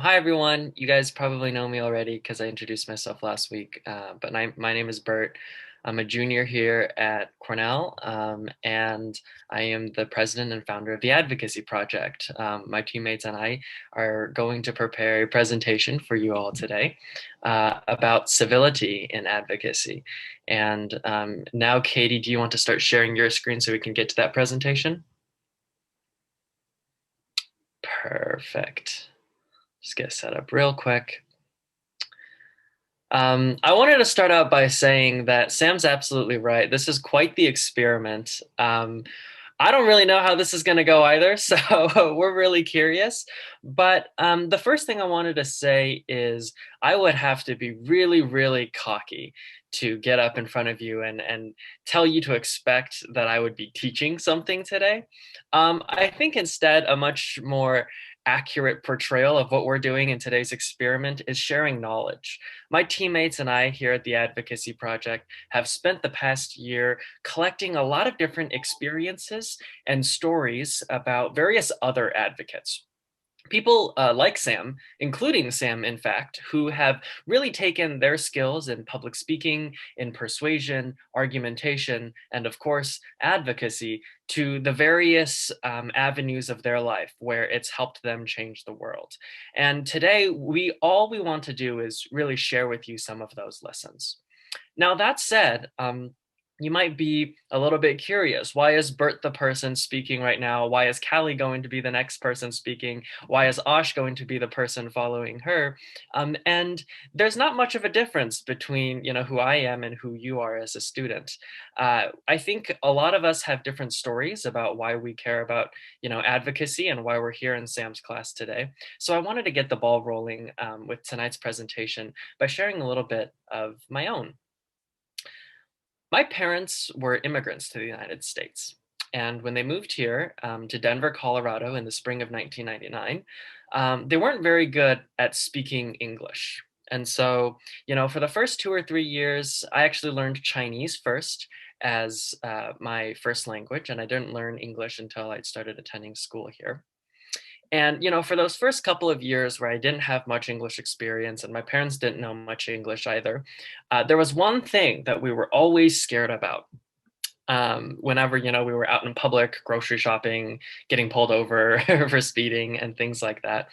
Hi everyone. You guys probably know me already because I introduced myself last week. My name is Bert. I'm a junior here at Cornell, and I am the president and founder of the Advocacy Project. My teammates and I are going to prepare a presentation for you all today about civility in advocacy. And now, Katie, do you want to start sharing your screen so we can get to that presentation? Perfect. Just get set up real quick. I wanted to start out by saying that Sam's absolutely right. This is quite the experiment. I don't really know how this is going to go either, so we're really curious. But the first thing I wanted to say is I would have to be really, really cocky to get up in front of you and tell you to expect that I would be teaching something today. I think instead, a much more accurate portrayal of what we're doing in today's experiment is sharing knowledge. My teammates and I here at the Advocacy Project have spent the past year collecting a lot of different experiences and stories about various other advocates. People like Sam, including Sam, in fact, who have really taken their skills in public speaking, in persuasion, argumentation, and of course, advocacy to the various avenues of their life where it's helped them change the world. And today, all we want to do is really share with you some of those lessons. Now, that said, you might be a little bit curious. Why is Bert the person speaking right now? Why is Callie going to be the next person speaking? Why is Osh going to be the person following her? And there's not much of a difference between who I am and who you are as a student. I think a lot of us have different stories about why we care about advocacy and why we're here in Sam's class today. So I wanted to get the ball rolling with tonight's presentation by sharing a little bit of my own. My parents were immigrants to the United States. And when they moved here to Denver, Colorado in the spring of 1999, they weren't very good at speaking English. And so, for the first 2 or 3 years, I actually learned Chinese first as my first language. And I didn't learn English until I started attending school here. And, for those first couple of years where I didn't have much English experience and my parents didn't know much English either, there was one thing that we were always scared about. Whenever, we were out in public, grocery shopping, getting pulled over for speeding and things like that.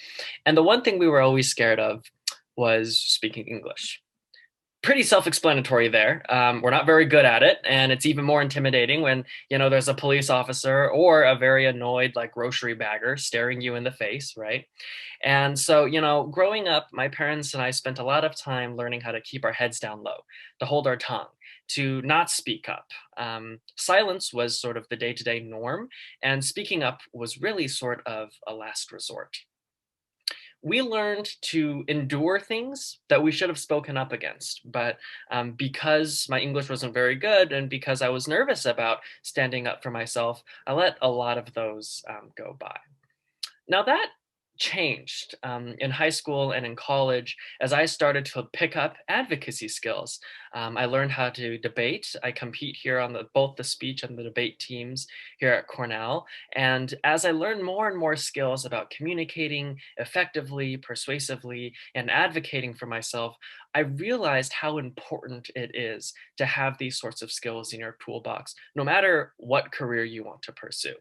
And the one thing we were always scared of was speaking English. Pretty self-explanatory there. We're not very good at it, and it's even more intimidating when there's a police officer or a very annoyed like grocery bagger staring you in the face, right? And so growing up, my parents and I spent a lot of time learning how to keep our heads down low, to hold our tongue, to not speak up. Silence was sort of the day-to-day norm, and speaking up was really sort of a last resort. We learned to endure things that we should have spoken up against. But because my English wasn't very good and because I was nervous about standing up for myself, I let a lot of those go by. Now that changed in high school and in college as I started to pick up advocacy skills. I learned how to debate. I compete here on both the speech and the debate teams here at Cornell. And as I learned more and more skills about communicating effectively, persuasively, and advocating for myself, I realized how important it is to have these sorts of skills in your toolbox, no matter what career you want to pursue.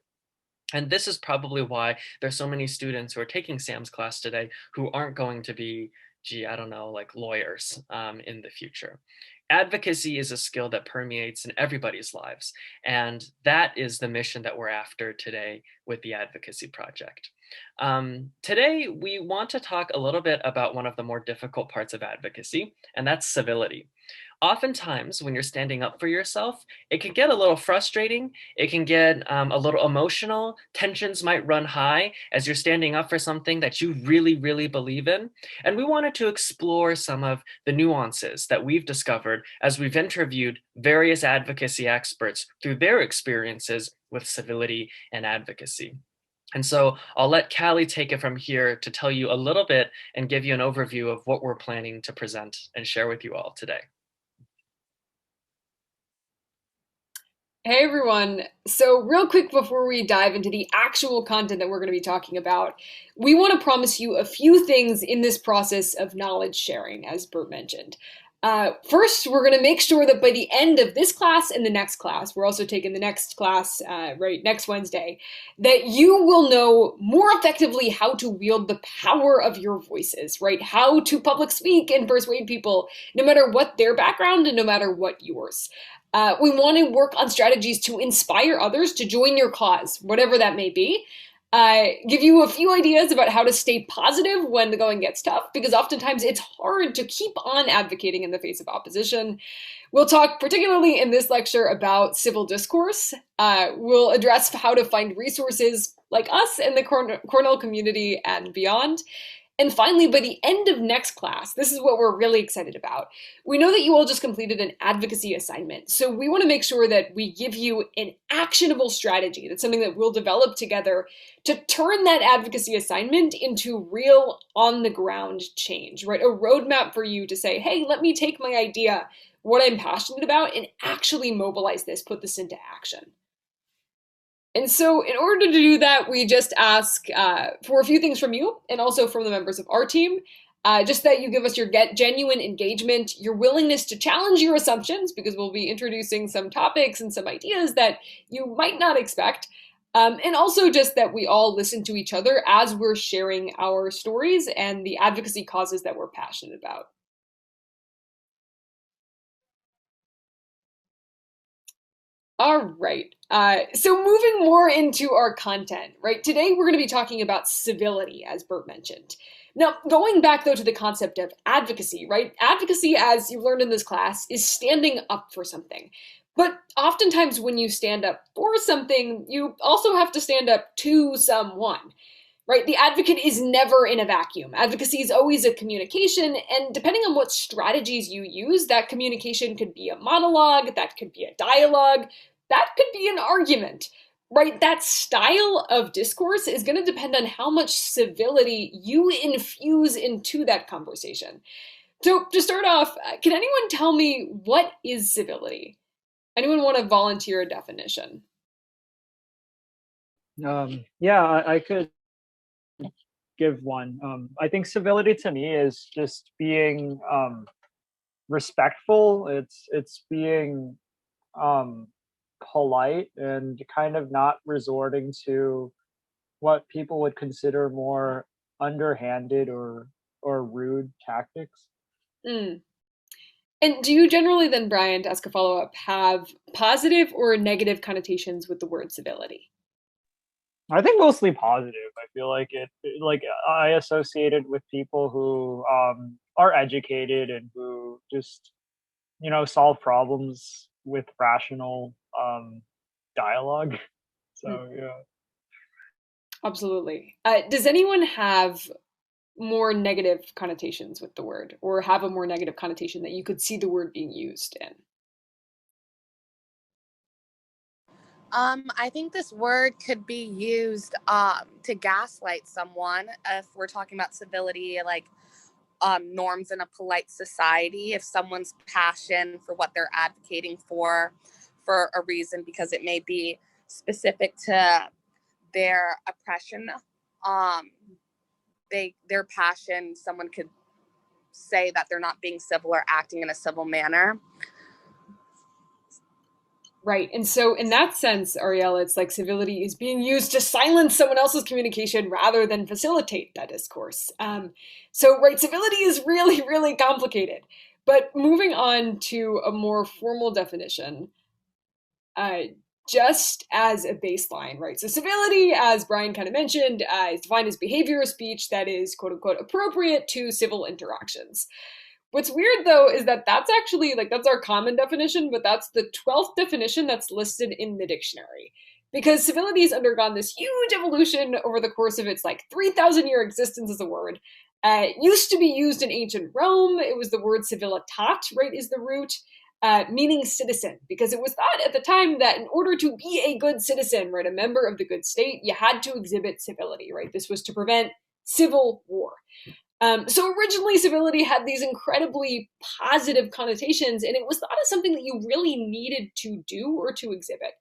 And this is probably why there's so many students who are taking Sam's class today who aren't going to be, I don't know, like lawyers in the future. Advocacy is a skill that permeates in everybody's lives. And that is the mission that we're after today with the Advocacy Project. Today, we want to talk a little bit about one of the more difficult parts of advocacy, and that's civility. Oftentimes, when you're standing up for yourself, it can get a little frustrating. It can get a little emotional. Tensions might run high as you're standing up for something that you really, really believe in. And we wanted to explore some of the nuances that we've discovered as we've interviewed various advocacy experts through their experiences with civility and advocacy. And so I'll let Callie take it from here to tell you a little bit and give you an overview of what we're planning to present and share with you all today. Hey everyone. So, real quick before we dive into the actual content that we're going to be talking about, we want to promise you a few things in this process of knowledge sharing, as Bert mentioned. First, we're going to make sure that by the end of this class and the next class, we're also taking the next class right next Wednesday, that you will know more effectively how to wield the power of your voices, right? How to public speak and persuade people, no matter what their background and no matter what yours. We want to work on strategies to inspire others to join your cause, whatever that may be. Give you a few ideas about how to stay positive when the going gets tough, because oftentimes it's hard to keep on advocating in the face of opposition. We'll talk particularly in this lecture about civil discourse. We'll address how to find resources like us in the Cornell community and beyond. And finally, by the end of next class, this is what we're really excited about. We know that you all just completed an advocacy assignment, so we want to make sure that we give you an actionable strategy. That's something that we'll develop together to turn that advocacy assignment into real on-the-ground change, right? A roadmap for you to say, hey, let me take my idea, what I'm passionate about, and actually mobilize this, put this into action. And so, in order to do that, we just ask for a few things from you and also from the members of our team. Just that you give us your genuine engagement, your willingness to challenge your assumptions, because we'll be introducing some topics and some ideas that you might not expect. And also just that we all listen to each other as we're sharing our stories and the advocacy causes that we're passionate about. All right. So moving more into our content, right? Today we're going to be talking about civility, as Bert mentioned. Now, going back though to the concept of advocacy, right? Advocacy, as you learned in this class, is standing up for something. But oftentimes when you stand up for something, you also have to stand up to someone, right? The advocate is never in a vacuum. Advocacy is always a communication, and depending on what strategies you use, that communication could be a monologue, that could be a dialogue, that could be an argument, right? That style of discourse is going to depend on how much civility you infuse into that conversation. So, to start off, can anyone tell me what is civility? Anyone want to volunteer a definition? Yeah, I could give one. I think civility to me is just being respectful. It's being um, polite and kind of not resorting to what people would consider more underhanded or rude tactics. Mm. And do you generally then, Brian, to ask a follow-up, have positive or negative connotations with the word civility? I think mostly positive. I feel like like I associated with people who are educated and who just solve problems with rational dialogue. Mm, So yeah. absolutely. Does anyone have more negative connotations with the word, or have a more negative connotation that you could see the word being used in? I think this word could be used to gaslight someone if we're talking about civility, like norms in a polite society. If someone's passion for what they're advocating for a reason, because it may be specific to their oppression, um, their passion, someone could say that they're not being civil or acting in a civil manner. Right. And so, in that sense, Ariella, it's like civility is being used to silence someone else's communication rather than facilitate that discourse. So, right, civility is really, really complicated. But moving on to a more formal definition, uh, just as a baseline, right? So, civility, as Brian kind of mentioned, is defined as behavior or speech that is quote unquote appropriate to civil interactions. What's weird though is that that's actually like that's our common definition, but that's the 12th definition that's listed in the dictionary. Because civility has undergone this huge evolution over the course of its like 3,000-year existence as a word. It used to be used in ancient Rome. It was the word civilitat, right, is the root, meaning citizen, because it was thought at the time that in order to be a good citizen, right, a member of the good state, you had to exhibit civility, right? This was to prevent civil war. So originally, civility had these incredibly positive connotations, and it was thought as something that you really needed to do or to exhibit.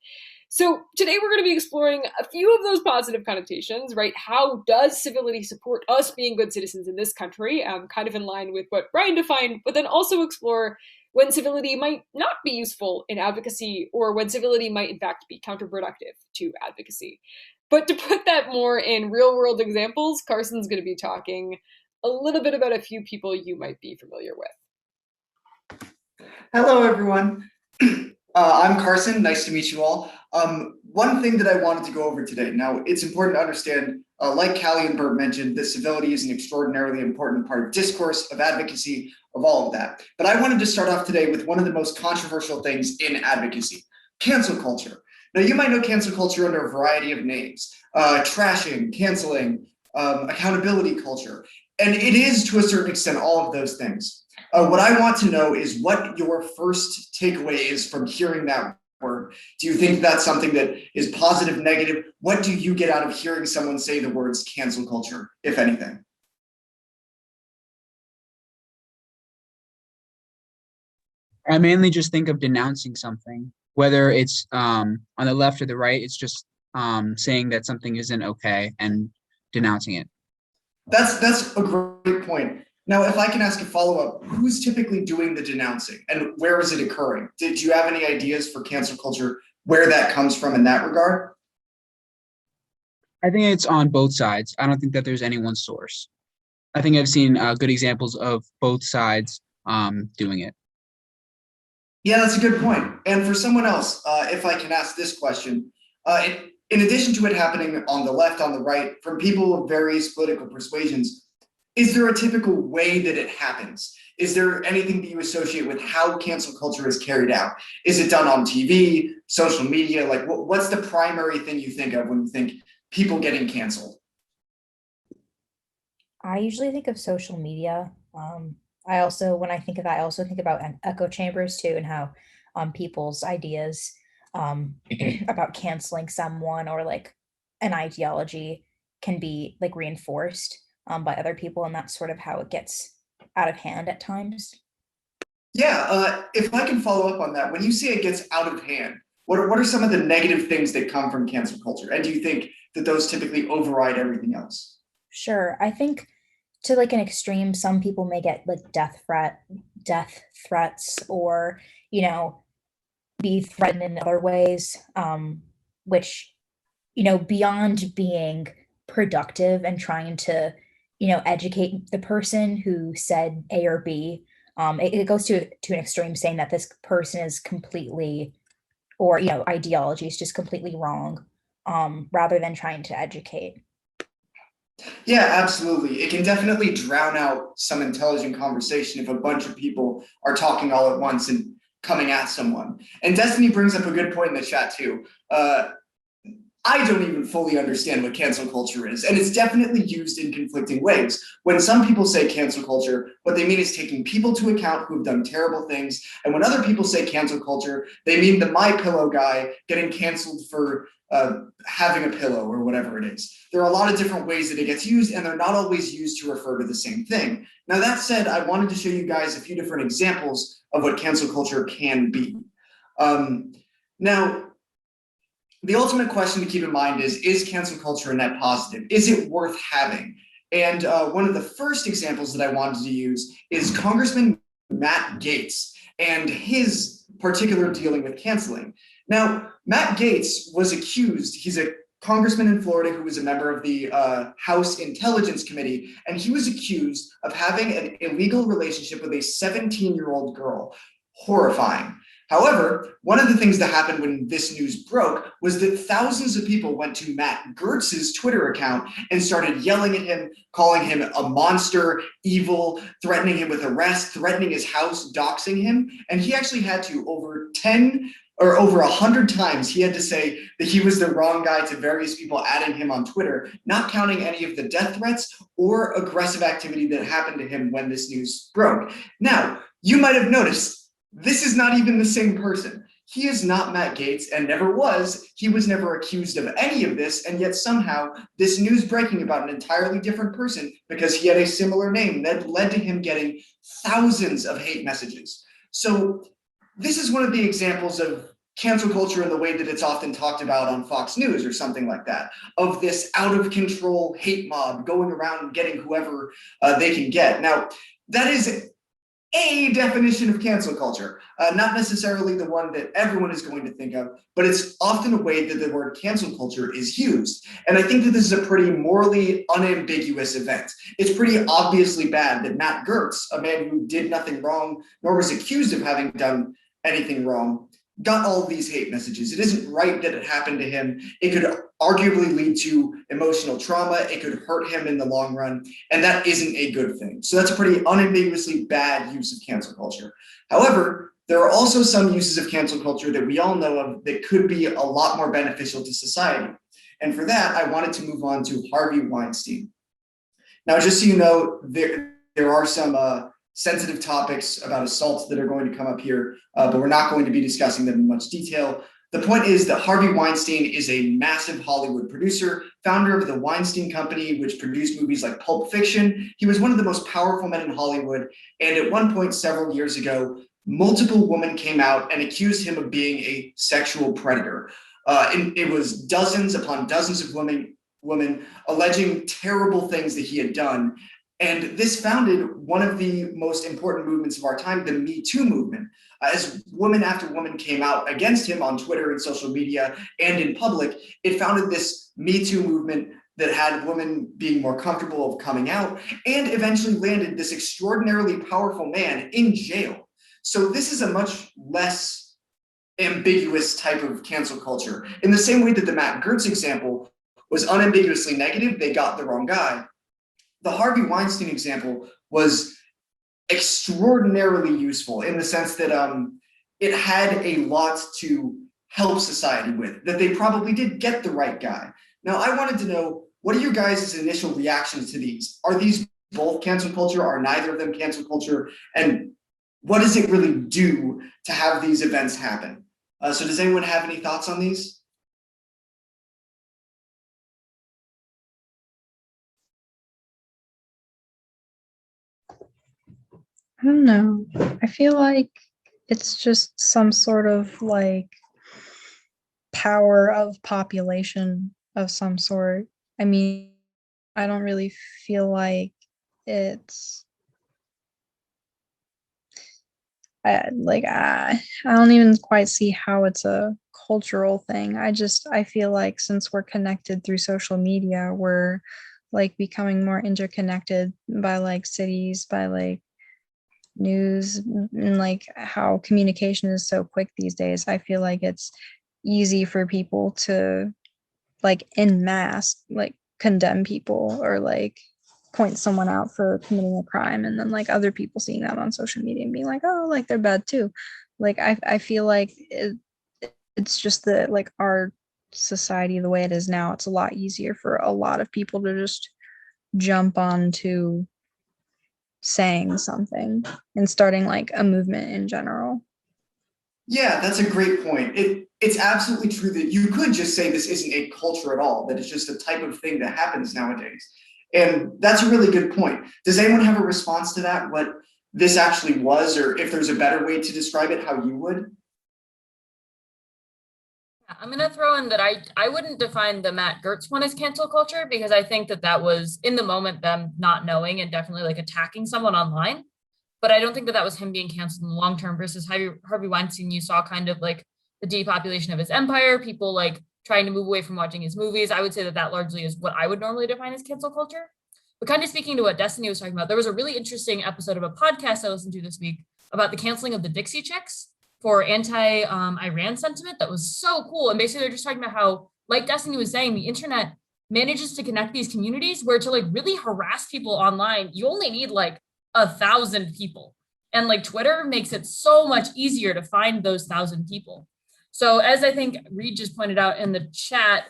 So today we're going to be exploring a few of those positive connotations, right? How does civility support us being good citizens in this country? Kind of in line with what Brian defined, but then also explore when civility might not be useful in advocacy, or when civility might in fact be counterproductive to advocacy. But to put that more in real world examples, Carson's going to be talking a little bit about a few people you might be familiar with. Hello, everyone. I'm Carson. Nice to meet you all. One thing that I wanted to go over today. Now, it's important to understand, like Callie and Bert mentioned, that civility is an extraordinarily important part of discourse, of advocacy, of all of that. But I wanted to start off today with one of the most controversial things in advocacy, cancel culture. Now, you might know cancel culture under a variety of names, trashing, canceling, accountability culture. And it is, to a certain extent, all of those things. What I want to know is what your first takeaway is from hearing that word. Do you think that's something that is positive, negative? What do you get out of hearing someone say the words cancel culture, if anything? I mainly just think of denouncing something, whether it's on the left or the right. It's just saying that something isn't okay and denouncing it. That's a great point. Now, if I can ask a follow-up, who's typically doing the denouncing and where is it occurring? Did you have any ideas for cancel culture, where that comes from in that regard? I think it's on both sides. I don't think that there's any one source. I think I've seen good examples of both sides doing it. Yeah, that's a good point. And for someone else, if I can ask this question, in addition to it happening on the left, on the right, from people of various political persuasions, is there a typical way that it happens? Is there anything that you associate with how cancel culture is carried out? Is it done on TV, social media? Like, what's the primary thing you think of when you think people getting canceled? I usually think of social media. I also, when I think of that, I also think about echo chambers too, and how people's ideas about canceling someone or like an ideology can be like reinforced by other people, and that's sort of how it gets out of hand at times. Yeah, if I can follow up on that, when you say it gets out of hand, what are some of the negative things that come from cancel culture? And do you think that those typically override everything else? Sure. I think to like an extreme, some people may get like death threats, or, you know, be threatened in other ways, which, you know, beyond being productive and trying to, you know, educate the person who said A or B, it goes to an extreme, saying that this person is completely, or, you know, ideology is just completely wrong, rather than trying to educate. Yeah, absolutely. It can definitely drown out some intelligent conversation if a bunch of people are talking all at once and coming at someone. And Destiny brings up a good point in the chat too. I don't even fully understand what cancel culture is, and it's definitely used in conflicting ways. When some people say cancel culture, what they mean is taking people to account who have done terrible things, and when other people say cancel culture, they mean the My Pillow guy getting canceled for having a pillow or whatever it is. There are a lot of different ways that it gets used, and they're not always used to refer to the same thing. Now, that said, I wanted to show you guys a few different examples of what cancel culture can be. Now, the ultimate question to keep in mind is cancel culture a net positive? Is it worth having? And one of the first examples that I wanted to use is Congressman Matt Gaetz and his particular dealing with canceling. Now, Matt Gaetz was accused, he's a congressman in Florida who was a member of the House Intelligence Committee, and he was accused of having an illegal relationship with a 17-year-old girl. Horrifying. However, one of the things that happened when this news broke was that thousands of people went to Matt Gertz's Twitter account and started yelling at him, calling him a monster, evil, threatening him with arrest, threatening his house, doxing him. And he actually had to, over 100 times, he had to say that he was the wrong guy to various people adding him on Twitter, not counting any of the death threats or aggressive activity that happened to him when this news broke. Now, you might have noticed, this is not even the same person. He is not Matt Gaetz and never was. He was never accused of any of this, and yet somehow this news breaking about an entirely different person because he had a similar name that led to him getting thousands of hate messages. So this is one of the examples of cancel culture in the way that it's often talked about on Fox News or something like that, of this out of control hate mob going around and getting whoever they can get. Now, that is a definition of cancel culture, not necessarily the one that everyone is going to think of, but it's often a way that the word cancel culture is used. And I think that this is a pretty morally unambiguous event. It's pretty obviously bad that Matt Gertz, a man who did nothing wrong, nor was accused of having done anything wrong, got all of these hate messages. It isn't right that it happened to him. It could arguably lead to emotional trauma. It could hurt him in the long run. And that isn't a good thing. So that's a pretty unambiguously bad use of cancel culture. However, there are also some uses of cancel culture that we all know of that could be a lot more beneficial to society. And for that, I wanted to move on to Harvey Weinstein. Now, just so you know, there are some sensitive topics about assault that are going to come up here, but we're not going to be discussing them in much detail. The point is that Harvey Weinstein is a massive Hollywood producer, founder of the Weinstein Company, which produced movies like Pulp Fiction. He was one of the most powerful men in Hollywood. And at one point several years ago, multiple women came out and accused him of being a sexual predator. And it was dozens upon dozens of women alleging terrible things that he had done. And this founded one of the most important movements of our time, the Me Too movement. As woman after woman came out against him on Twitter and social media and in public, it founded this Me Too movement that had women being more comfortable of coming out and eventually landed this extraordinarily powerful man in jail. So this is a much less ambiguous type of cancel culture. In the same way that the Matt Gertz example was unambiguously negative, they got the wrong guy. The Harvey Weinstein example was extraordinarily useful in the sense that it had a lot to help society with, that they probably did get the right guy. Now, I wanted to know, what are your guys' initial reactions to these? Are these both cancel culture? Are neither of them cancel culture? And what does it really do to have these events happen? So does anyone have any thoughts on these? I don't know. I feel like it's just some sort of like power of population of some sort. I mean, I don't really feel like it's I don't even quite see how it's a cultural thing. I feel like since we're connected through social media, we're like becoming more interconnected by like cities, by like news, and like how communication is so quick these days. I feel like it's easy for people to like en masse like condemn people or like point someone out for committing a crime, and then like other people seeing that on social media and being like, oh, like they're bad too. Like I feel like it's just that like our society the way it is now, it's a lot easier for a lot of people to just jump onto saying something and starting like a movement in general. Yeah, that's a great point. It's absolutely true that you could just say this isn't a culture at all, that it's just a type of thing that happens nowadays. And that's a really good point. Does anyone have a response to that, what this actually was, or if there's a better way to describe it, how you would? I'm going to throw in that I wouldn't define the Matt Gertz one as cancel culture, because I think that was in the moment them not knowing and definitely like attacking someone online. But I don't think that was him being canceled in the long term versus Harvey Weinstein. You saw kind of like the depopulation of his empire, people like trying to move away from watching his movies. I would say that largely is what I would normally define as cancel culture. But kind of speaking to what Destiny was talking about, there was a really interesting episode of a podcast I listened to this week about the canceling of the Dixie Chicks for anti-Iran sentiment. That was so cool. And basically they're just talking about how, like Destiny was saying, the internet manages to connect these communities where to like really harass people online, you only need like 1,000 people. And like Twitter makes it so much easier to find those 1,000 people. So as I think Reed just pointed out in the chat,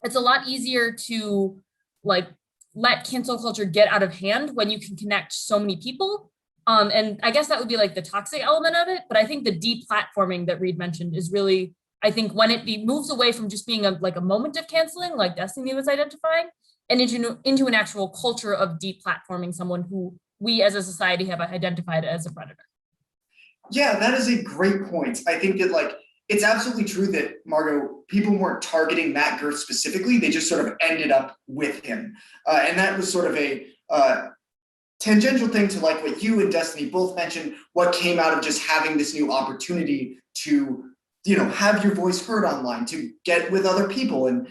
it's a lot easier to like let cancel culture get out of hand when you can connect so many people And I guess that would be like the toxic element of it. But I think the deplatforming that Reed mentioned is really, I think when it moves away from just being like a moment of canceling, like Destiny was identifying, and into an actual culture of deplatforming someone who we as a society have identified as a predator. Yeah, that is a great point. I think that like it's absolutely true that Margot, people weren't targeting Matt Gerth specifically; they just sort of ended up with him, and that was sort of a tangential thing to like what you and Destiny both mentioned. What came out of just having this new opportunity to, have your voice heard online, to get with other people, and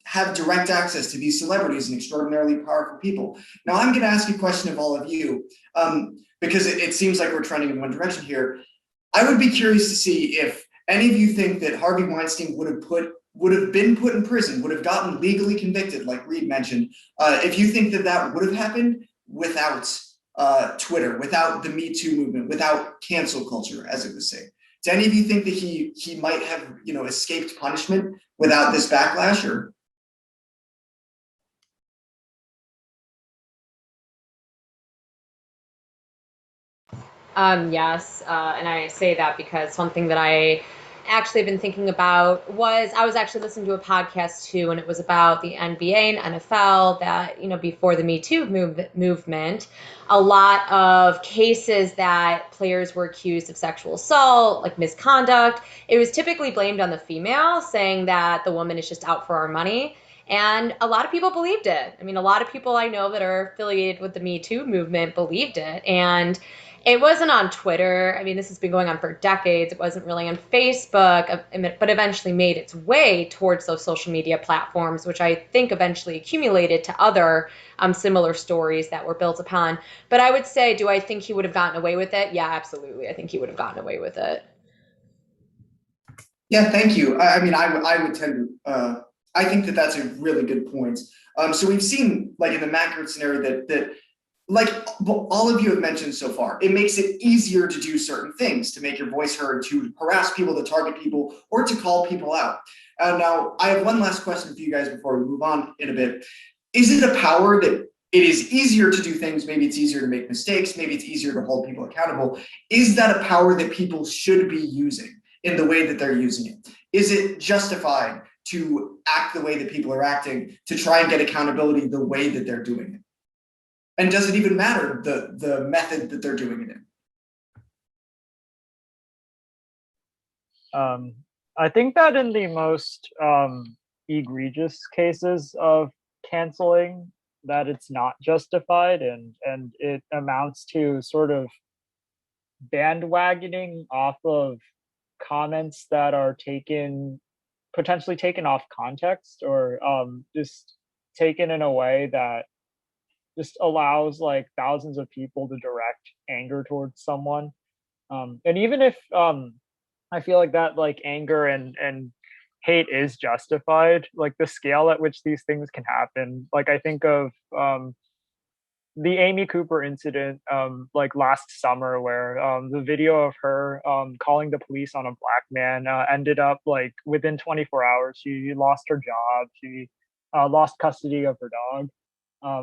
have direct access to these celebrities and extraordinarily powerful people. Now, I'm going to ask a question of all of you. Because it seems like we're trending in one direction here. I would be curious to see if any of you think that Harvey Weinstein would have been put in prison, would have gotten legally convicted, like Reed mentioned, if you think that that would have happened without Twitter, without the Me Too movement, without cancel culture, as it was saying. Do any of you think that he might have escaped punishment without this backlash? Or Yes, and I say that because something that I actually have been thinking about was I was actually listening to a podcast too, and it was about the NBA and NFL that, before the Me Too movement, a lot of cases that players were accused of sexual assault, like misconduct, it was typically blamed on the female, saying that the woman is just out for our money. And a lot of people believed it. I mean, a lot of people I know that are affiliated with the Me Too movement believed it. And it wasn't on Twitter. I mean, this has been going on for decades. It wasn't really on Facebook, but eventually made its way towards those social media platforms, which I think eventually accumulated to other similar stories that were built upon. But I would say, do I think he would have gotten away with it? Yeah, absolutely. I think he would have gotten away with it. yeah, thank you. I mean, I would tend to. I think that that's a really good point. So we've seen, like in the Matt Gerth scenario, that like all of you have mentioned so far, it makes it easier to do certain things, to make your voice heard, to harass people, to target people, or to call people out. Now, I have one last question for you guys before we move on in a bit. Is it a power that it is easier to do things? Maybe it's easier to make mistakes. Maybe it's easier to hold people accountable. Is that a power that people should be using in the way that they're using it? Is it justified to act the way that people are acting, to try and get accountability the way that they're doing it? And does it even matter the method that they're doing it in? I think that in the most egregious cases of canceling, that it's not justified, and it amounts to sort of bandwagoning off of comments that are potentially taken off context, or just taken in a way that just allows like thousands of people to direct anger towards someone. And even if I feel like that like anger and hate is justified, like the scale at which these things can happen, like I think of the Amy Cooper incident like last summer, where the video of her calling the police on a black man ended up like within 24 hours she lost her job, she lost custody of her dog,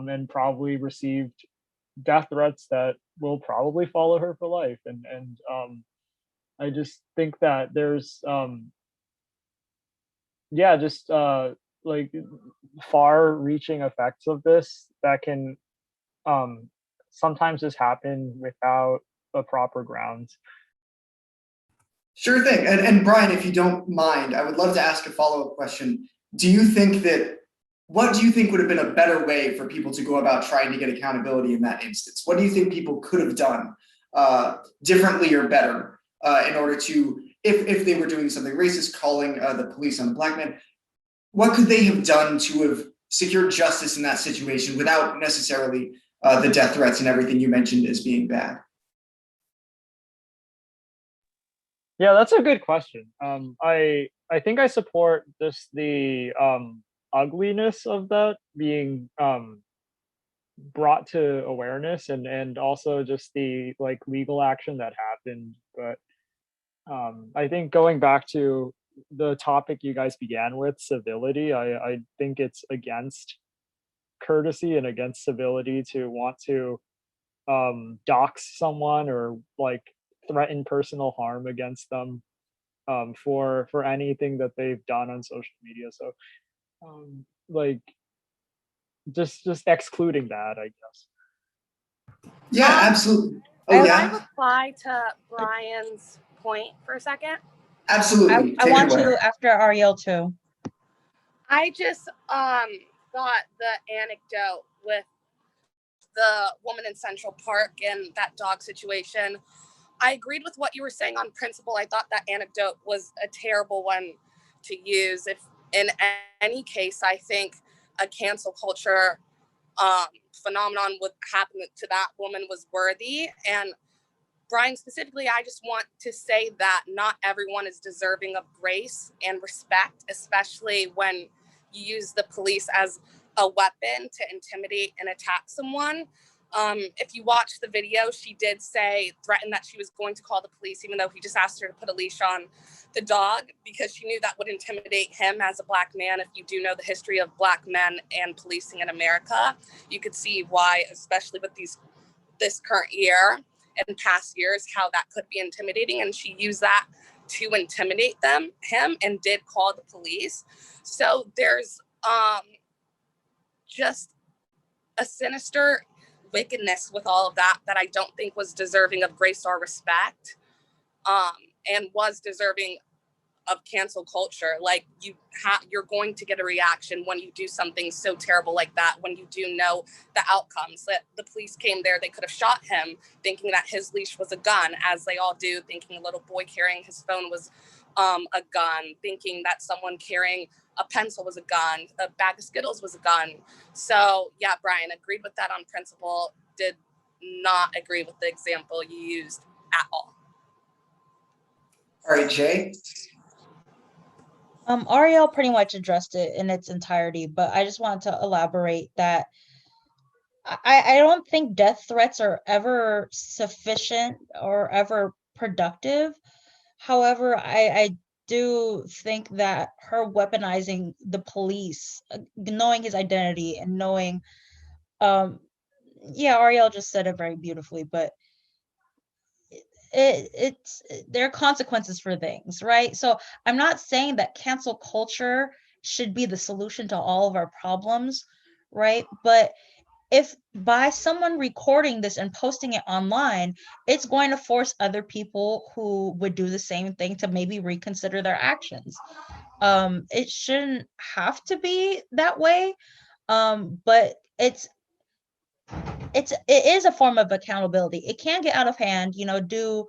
and probably received death threats that will probably follow her for life. And I just think that there's just like far reaching effects of this that can sometimes just happen without the proper grounds. Sure thing. And Brian, if you don't mind, I would love to ask a follow-up question. What do you think would have been a better way for people to go about trying to get accountability in that instance? What do you think people could have done differently or better in order to, if they were doing something racist, calling the police on a black man, what could they have done to have secured justice in that situation without necessarily the death threats and everything you mentioned as being bad? Yeah, that's a good question. I think I support just the ugliness of that being brought to awareness, and also just the like legal action that happened. But I think going back to the topic you guys began with, civility, I think it's against courtesy and against civility to want to dox someone or like threaten personal harm against them for anything that they've done on social media. So like just excluding that, I guess. Yeah, absolutely. I Oh, want yeah, to reply to Brian's point for a second. absolutely. I Take it want away. to after Ariel too. I just thought the anecdote with the woman in Central Park and that dog situation. I agreed with what you were saying on principle. I thought that anecdote was a terrible one to use. If in any case, I think a cancel culture phenomenon would happen to that woman was worthy. And Brian, specifically, I just want to say that not everyone is deserving of grace and respect, especially when you use the police as a weapon to intimidate and attack someone. If you watch the video, she did threaten that she was going to call the police, even though he just asked her to put a leash on the dog, because she knew that would intimidate him as a Black man. If you do know the history of Black men and policing in America, you could see why, especially with this current year and past years, how that could be intimidating. And she used that to intimidate him, and did call the police. So there's just a sinister wickedness with all of that I don't think was deserving of grace or respect, and was deserving of cancel culture. Like you're going to get a reaction when you do something so terrible like that, when you do know the outcomes. That the police came there, they could have shot him thinking that his leash was a gun, as they all do, thinking a little boy carrying his phone was a gun, thinking that someone carrying a pencil was a gun, a bag of Skittles was a gun. So yeah, Brian, agreed with that on principle, did not agree with the example you used at all. All right, Jay. Ariel pretty much addressed it in its entirety, but I just wanted to elaborate that I don't think death threats are ever sufficient or ever productive. However, I do think that her weaponizing the police, knowing his identity and knowing, yeah, Ariel just said it very beautifully, but it's there are consequences for things, right? So I'm not saying that cancel culture should be the solution to all of our problems, right? But if by someone recording this and posting it online, it's going to force other people who would do the same thing to maybe reconsider their actions. It shouldn't have to be that way, but it is a form of accountability. It can get out of hand. Do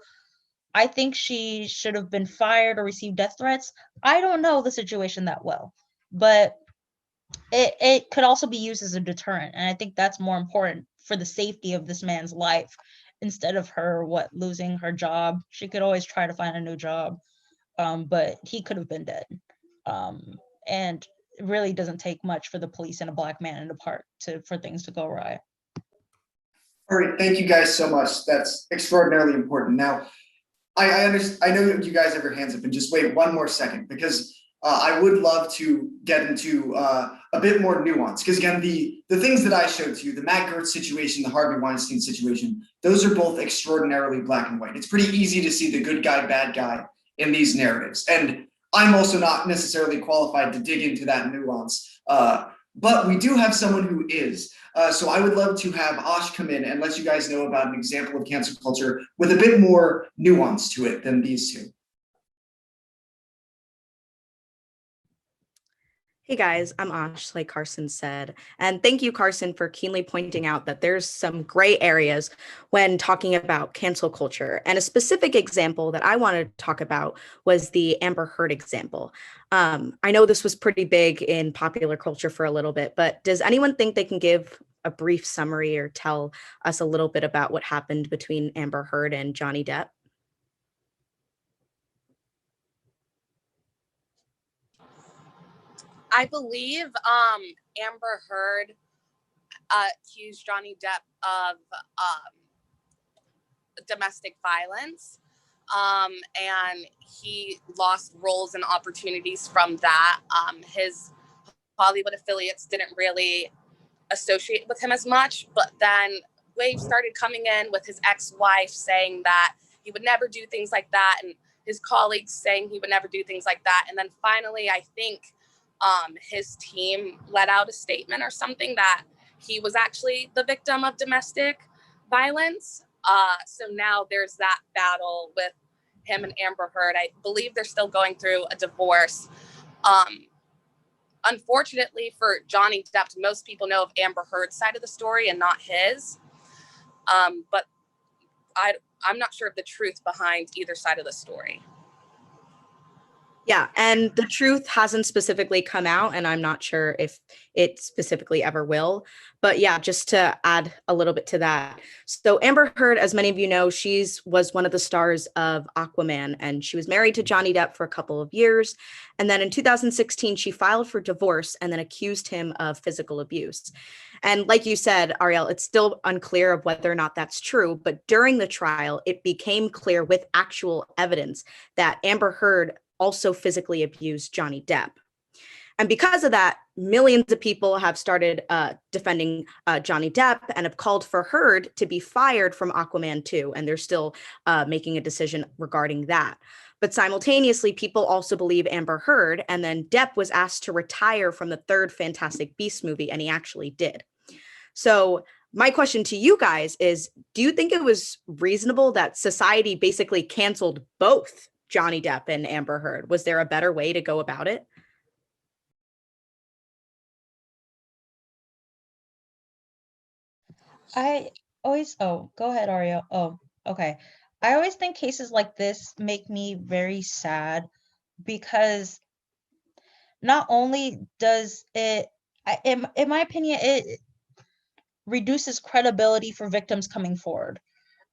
I think she should have been fired or received death threats? I don't know the situation that well, but it could also be used as a deterrent. And I think that's more important for the safety of this man's life, instead of her losing her job. She could always try to find a new job, but he could have been dead. And it really doesn't take much for the police and a Black man in the park for things to go awry. All right, thank you guys so much. That's extraordinarily important. Now, I understand. I know you guys have your hands up, and just wait one more second, because I would love to get into a bit more nuance. Because again, the things that I showed to you, the Matt Gertz situation, the Harvey Weinstein situation, those are both extraordinarily black and white. It's pretty easy to see the good guy, bad guy in these narratives, and I'm also not necessarily qualified to dig into that nuance. But we do have someone who is. So I would love to have Ash come in and let you guys know about an example of cancel culture with a bit more nuance to it than these two. Hey guys, I'm Ash, like Carson said. And thank you, Carson, for keenly pointing out that there's some gray areas when talking about cancel culture. And a specific example that I want to talk about was the Amber Heard example. I know this was pretty big in popular culture for a little bit, but does anyone think they can give a brief summary or tell us a little bit about what happened between Amber Heard and Johnny Depp? I believe Amber Heard accused Johnny Depp of domestic violence, and he lost roles and opportunities from that. His Hollywood affiliates didn't really associate with him as much, but then waves started coming in with his ex-wife saying that he would never do things like that, and his colleagues saying he would never do things like that. And then finally, I think his team let out a statement or something that he was actually the victim of domestic violence. So now there's that battle with him and Amber Heard. I believe they're still going through a divorce. Unfortunately for Johnny Depp, most people know of Amber Heard's side of the story and not his. But I'm not sure of the truth behind either side of the story. Yeah, and the truth hasn't specifically come out, and I'm not sure if it specifically ever will. But yeah, just to add a little bit to that. So Amber Heard, as many of you know, was one of the stars of Aquaman, and she was married to Johnny Depp for a couple of years. And then in 2016, she filed for divorce and then accused him of physical abuse. And like you said, Ariel, it's still unclear of whether or not that's true. But during the trial, it became clear with actual evidence that Amber Heard also physically abused Johnny Depp. And because of that, millions of people have started defending Johnny Depp and have called for Heard to be fired from Aquaman 2. And they're still making a decision regarding that. But simultaneously, people also believe Amber Heard. And then Depp was asked to retire from the third Fantastic Beasts movie, and he actually did. So my question to you guys is, do you think it was reasonable that society basically canceled both Johnny Depp and Amber Heard? Was there a better way to go about it? Oh, go ahead, Ariel. Oh, okay. I always think cases like this make me very sad because not only does it, in my opinion, it reduces credibility for victims coming forward,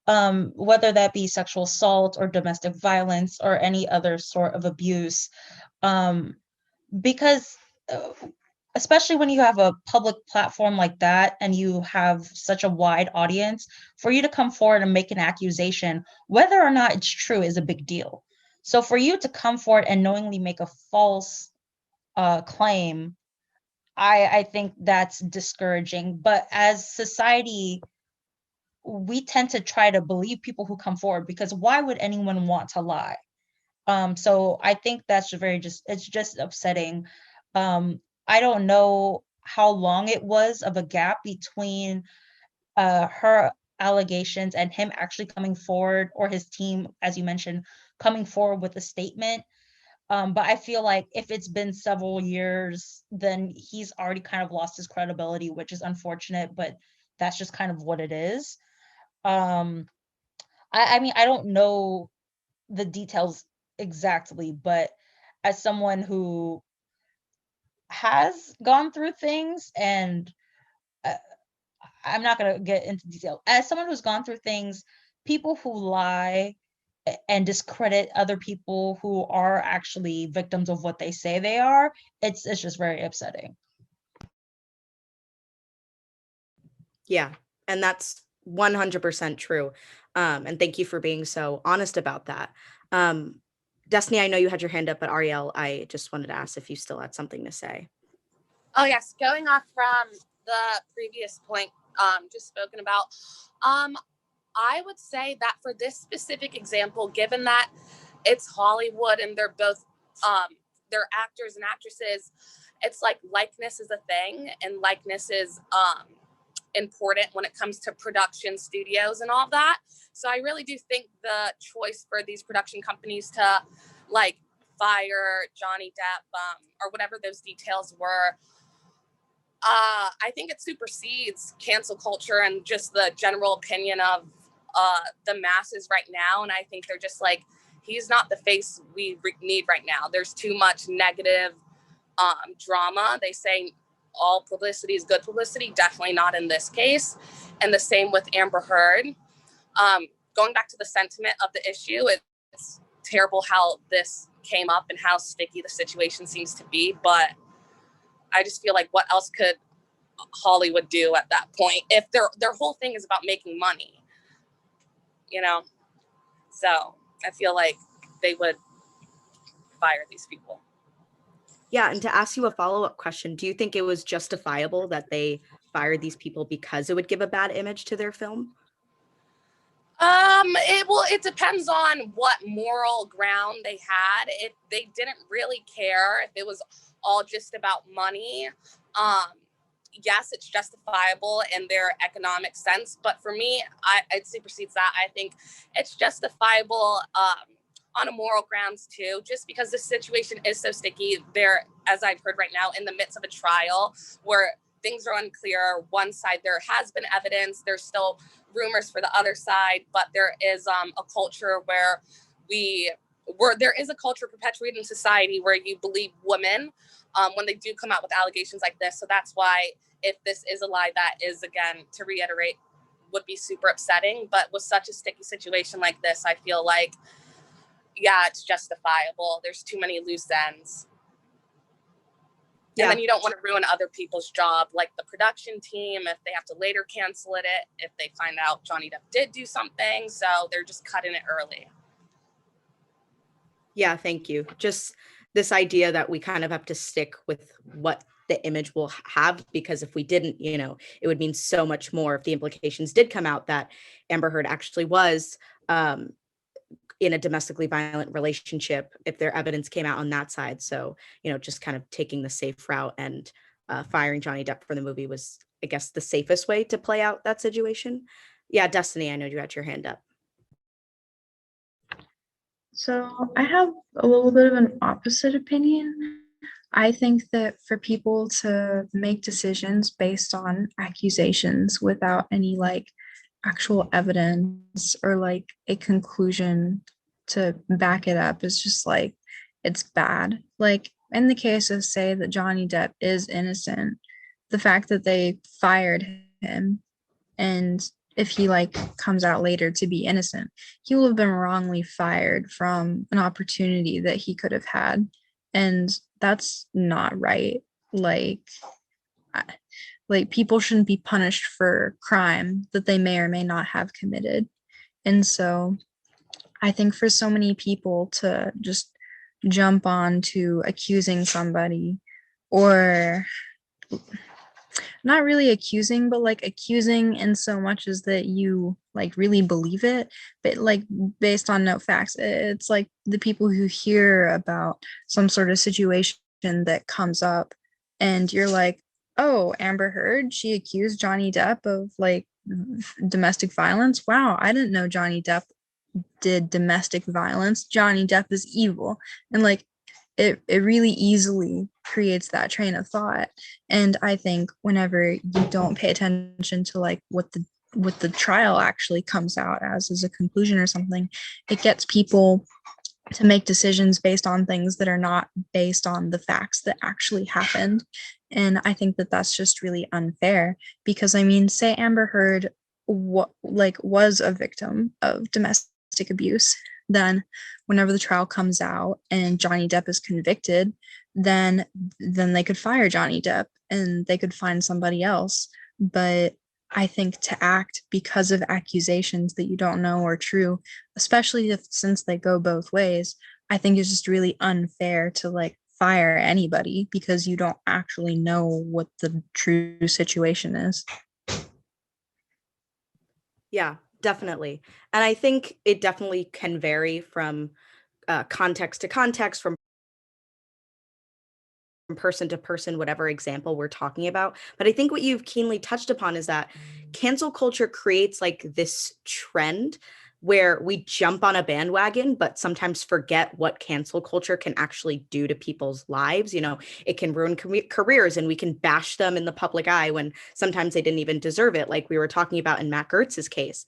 whether that be sexual assault or domestic violence or any other sort of abuse, because especially when you have a public platform like that and you have such a wide audience, for you to come forward and make an accusation, whether or not it's true, is a big deal. So for you to come forward and knowingly make a false claim, I think that's discouraging. But as society, we tend to try to believe people who come forward, because why would anyone want to lie? So I think that's it's just upsetting. I don't know how long it was of a gap between her allegations and him actually coming forward, or his team, as you mentioned, coming forward with a statement. But I feel like if it's been several years, then he's already kind of lost his credibility, which is unfortunate, but that's just kind of what it is. I mean, I don't know the details exactly, but as someone who has gone through things, and uh, I'm not going to get into detail, as someone who's gone through things, people who lie and discredit other people who are actually victims of what they say they are, it's just very upsetting. Yeah, and that's 100% true. And thank you for being so honest about that. Destiny, I know you had your hand up, but Ariel, I just wanted to ask if you still had something to say. Oh, yes. Going off from the previous point just spoken about, I would say that for this specific example, given that it's Hollywood and they're both, they're actors and actresses, it's like likeness is a thing, and likeness is important when it comes to production studios and all that. So I really do think the choice for these production companies to like fire Johnny Depp or whatever those details were, I think it supersedes cancel culture and just the general opinion of the masses right now. And I think they're just like, he's not the face we need right now. There's too much negative drama. They say all publicity is good publicity. Definitely not in this case. And the same with Amber Heard. Going back to the sentiment of the issue, it's terrible how this came up and how sticky the situation seems to be. But I just feel like, what else could Hollywood do at that point if their whole thing is about making money, you know? So I feel like they would fire these people. Yeah, and to ask you a follow-up question, do you think it was justifiable that they fired these people because it would give a bad image to their film? It depends on what moral ground they had. If they didn't really care, if it was all just about money, yes, it's justifiable in their economic sense. But for me, it supersedes that. I think it's justifiable on a moral grounds too, just because the situation is so sticky. They're, as I've heard right now, in the midst of a trial where things are unclear. One side, there has been evidence. There's still rumors for the other side, but there is a culture where there is a culture perpetuated in society where you believe women when they do come out with allegations like this. So that's why, if this is a lie, that is, again, to reiterate, would be super upsetting. But with such a sticky situation like this, I feel like, yeah, it's justifiable. There's too many loose ends. Yeah. And then you don't want to ruin other people's job, like the production team, if they have to later cancel it, if they find out Johnny Depp did do something. So they're just cutting it early. Yeah, thank you. Just this idea that we kind of have to stick with what the image will have, because if we didn't, it would mean so much more if the implications did come out that Amber Heard actually was in a domestically violent relationship, if their evidence came out on that side. So, just kind of taking the safe route and firing Johnny Depp for the movie was, I guess, the safest way to play out that situation. Yeah, Destiny, I know you had your hand up. So I have a little bit of an opposite opinion. I think that for people to make decisions based on accusations without any actual evidence or a conclusion to back it up is just it's bad. In the case of, say, that Johnny Depp is innocent, the fact that they fired him, and if he comes out later to be innocent, he will have been wrongly fired from an opportunity that he could have had, and that's not right. People shouldn't be punished for crime that they may or may not have committed. And so I think for so many people to just jump on to accusing somebody, or not really accusing, but accusing in so much as that you really believe it, but based on no facts. It's the people who hear about some sort of situation that comes up and you're oh, Amber Heard, she accused Johnny Depp of domestic violence. Wow, I didn't know Johnny Depp did domestic violence. Johnny Depp is evil. And it really easily creates that train of thought. And I think whenever you don't pay attention to what the trial actually comes out as a conclusion or something, it gets people to make decisions based on things that are not based on the facts that actually happened. And I think that that's just really unfair, because say Amber Heard was a victim of domestic abuse, then whenever the trial comes out and Johnny Depp is convicted, then they could fire Johnny Depp and they could find somebody else. But I think to act because of accusations that you don't know are true, especially since they go both ways, I think it's just really unfair to fire anybody because you don't actually know what the true situation is. Yeah, definitely. And I think it definitely can vary from context to context, from person to person, whatever example we're talking about. But I think what you've keenly touched upon is that cancel culture creates this trend where we jump on a bandwagon, but sometimes forget what cancel culture can actually do to people's lives. It can ruin careers, and we can bash them in the public eye when sometimes they didn't even deserve it, like we were talking about in Matt Gertz's case.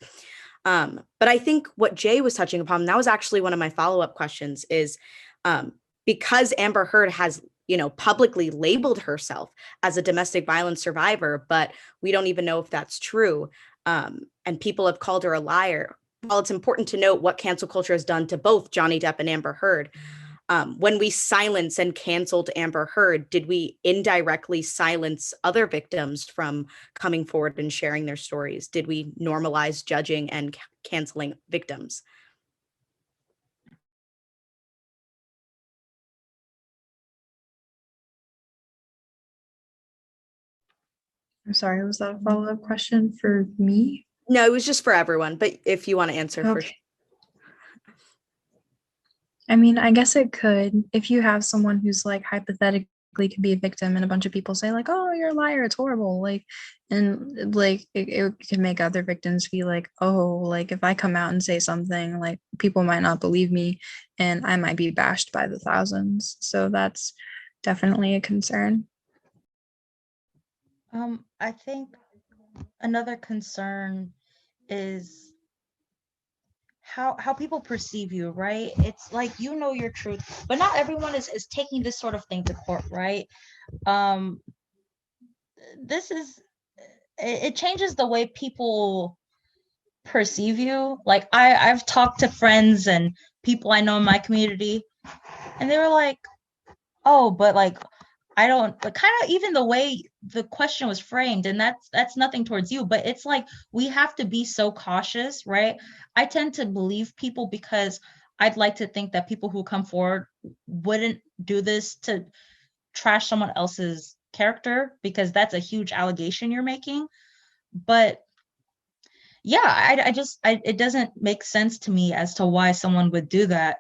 But I think what Jay was touching upon, that was actually one of my follow-up questions, is because Amber Heard has publicly labeled herself as a domestic violence survivor, but we don't even know if that's true. And people have called her a liar. While it's important to note what cancel culture has done to both Johnny Depp and Amber Heard, when we silence and canceled Amber Heard, did we indirectly silence other victims from coming forward and sharing their stories? Did we normalize judging and canceling victims? I'm sorry, was that a follow-up question for me? No, it was just for everyone, but if you want to answer first. Okay. I mean, I guess it could. If you have someone who's like hypothetically could be a victim and a bunch of people say like, oh, you're a liar, it's horrible. Like, and like it can make other victims feel like, oh, like if I come out and say something, like people might not believe me and I might be bashed by the thousands. So that's definitely a concern. I think another concern is how people perceive you, right? It's like, you know, your truth, but not everyone is taking this sort of thing to court, right? This is, it changes the way people perceive you. Like I've talked to friends and people I know in my community, and they were like, oh, but like I don't, but kind of even the way the question was framed, and that's nothing towards you, but it's like we have to be so cautious, right? I tend to believe people because I'd like to think that people who come forward wouldn't do this to trash someone else's character, because that's a huge allegation you're making. But yeah, it doesn't make sense to me as to why someone would do that,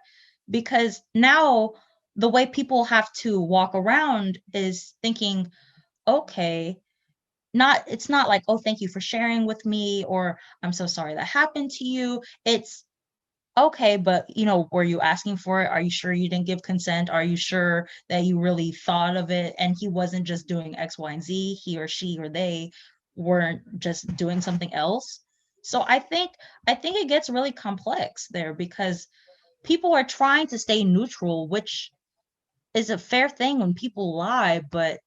because now the way people have to walk around is thinking, okay, it's not like, oh, thank you for sharing with me, or I'm so sorry that happened to you. It's okay, but you know, were you asking for it? Are you sure you didn't give consent? Are you sure that you really thought of it and he wasn't just doing X, Y, and Z? He or she or they weren't just doing something else. So I think it gets really complex there, because people are trying to stay neutral, which is a fair thing when people lie, but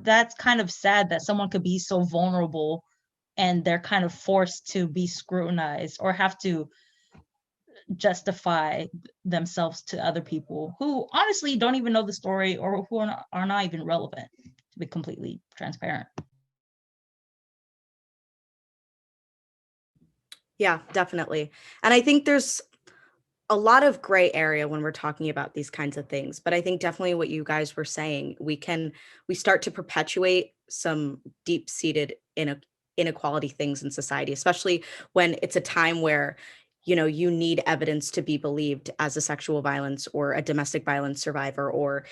that's kind of sad that someone could be so vulnerable and they're kind of forced to be scrutinized or have to justify themselves to other people who honestly don't even know the story, or who are not even relevant, to be completely transparent. Yeah, definitely. And I think there's a lot of gray area when we're talking about these kinds of things, but I think definitely what you guys were saying, we start to perpetuate some deep-seated inequality things in society, especially when it's a time where, you know, you need evidence to be believed as a sexual violence or a domestic violence survivor, or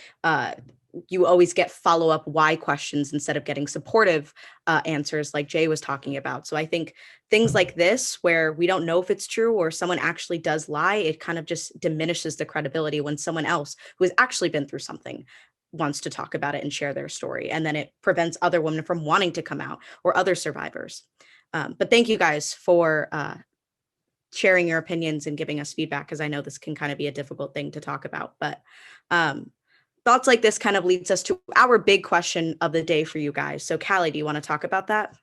you always get follow-up why questions instead of getting supportive answers like Jay was talking about. So I think things like this, where we don't know if it's true or someone actually does lie, it kind of just diminishes the credibility when someone else who has actually been through something wants to talk about it and share their story. And then it prevents other women from wanting to come out, or other survivors. But thank you guys for sharing your opinions and giving us feedback, because I know this can kind of be a difficult thing to talk about. But thoughts like this kind of leads us to our big question of the day for you guys. So Callie, do you want to talk about that?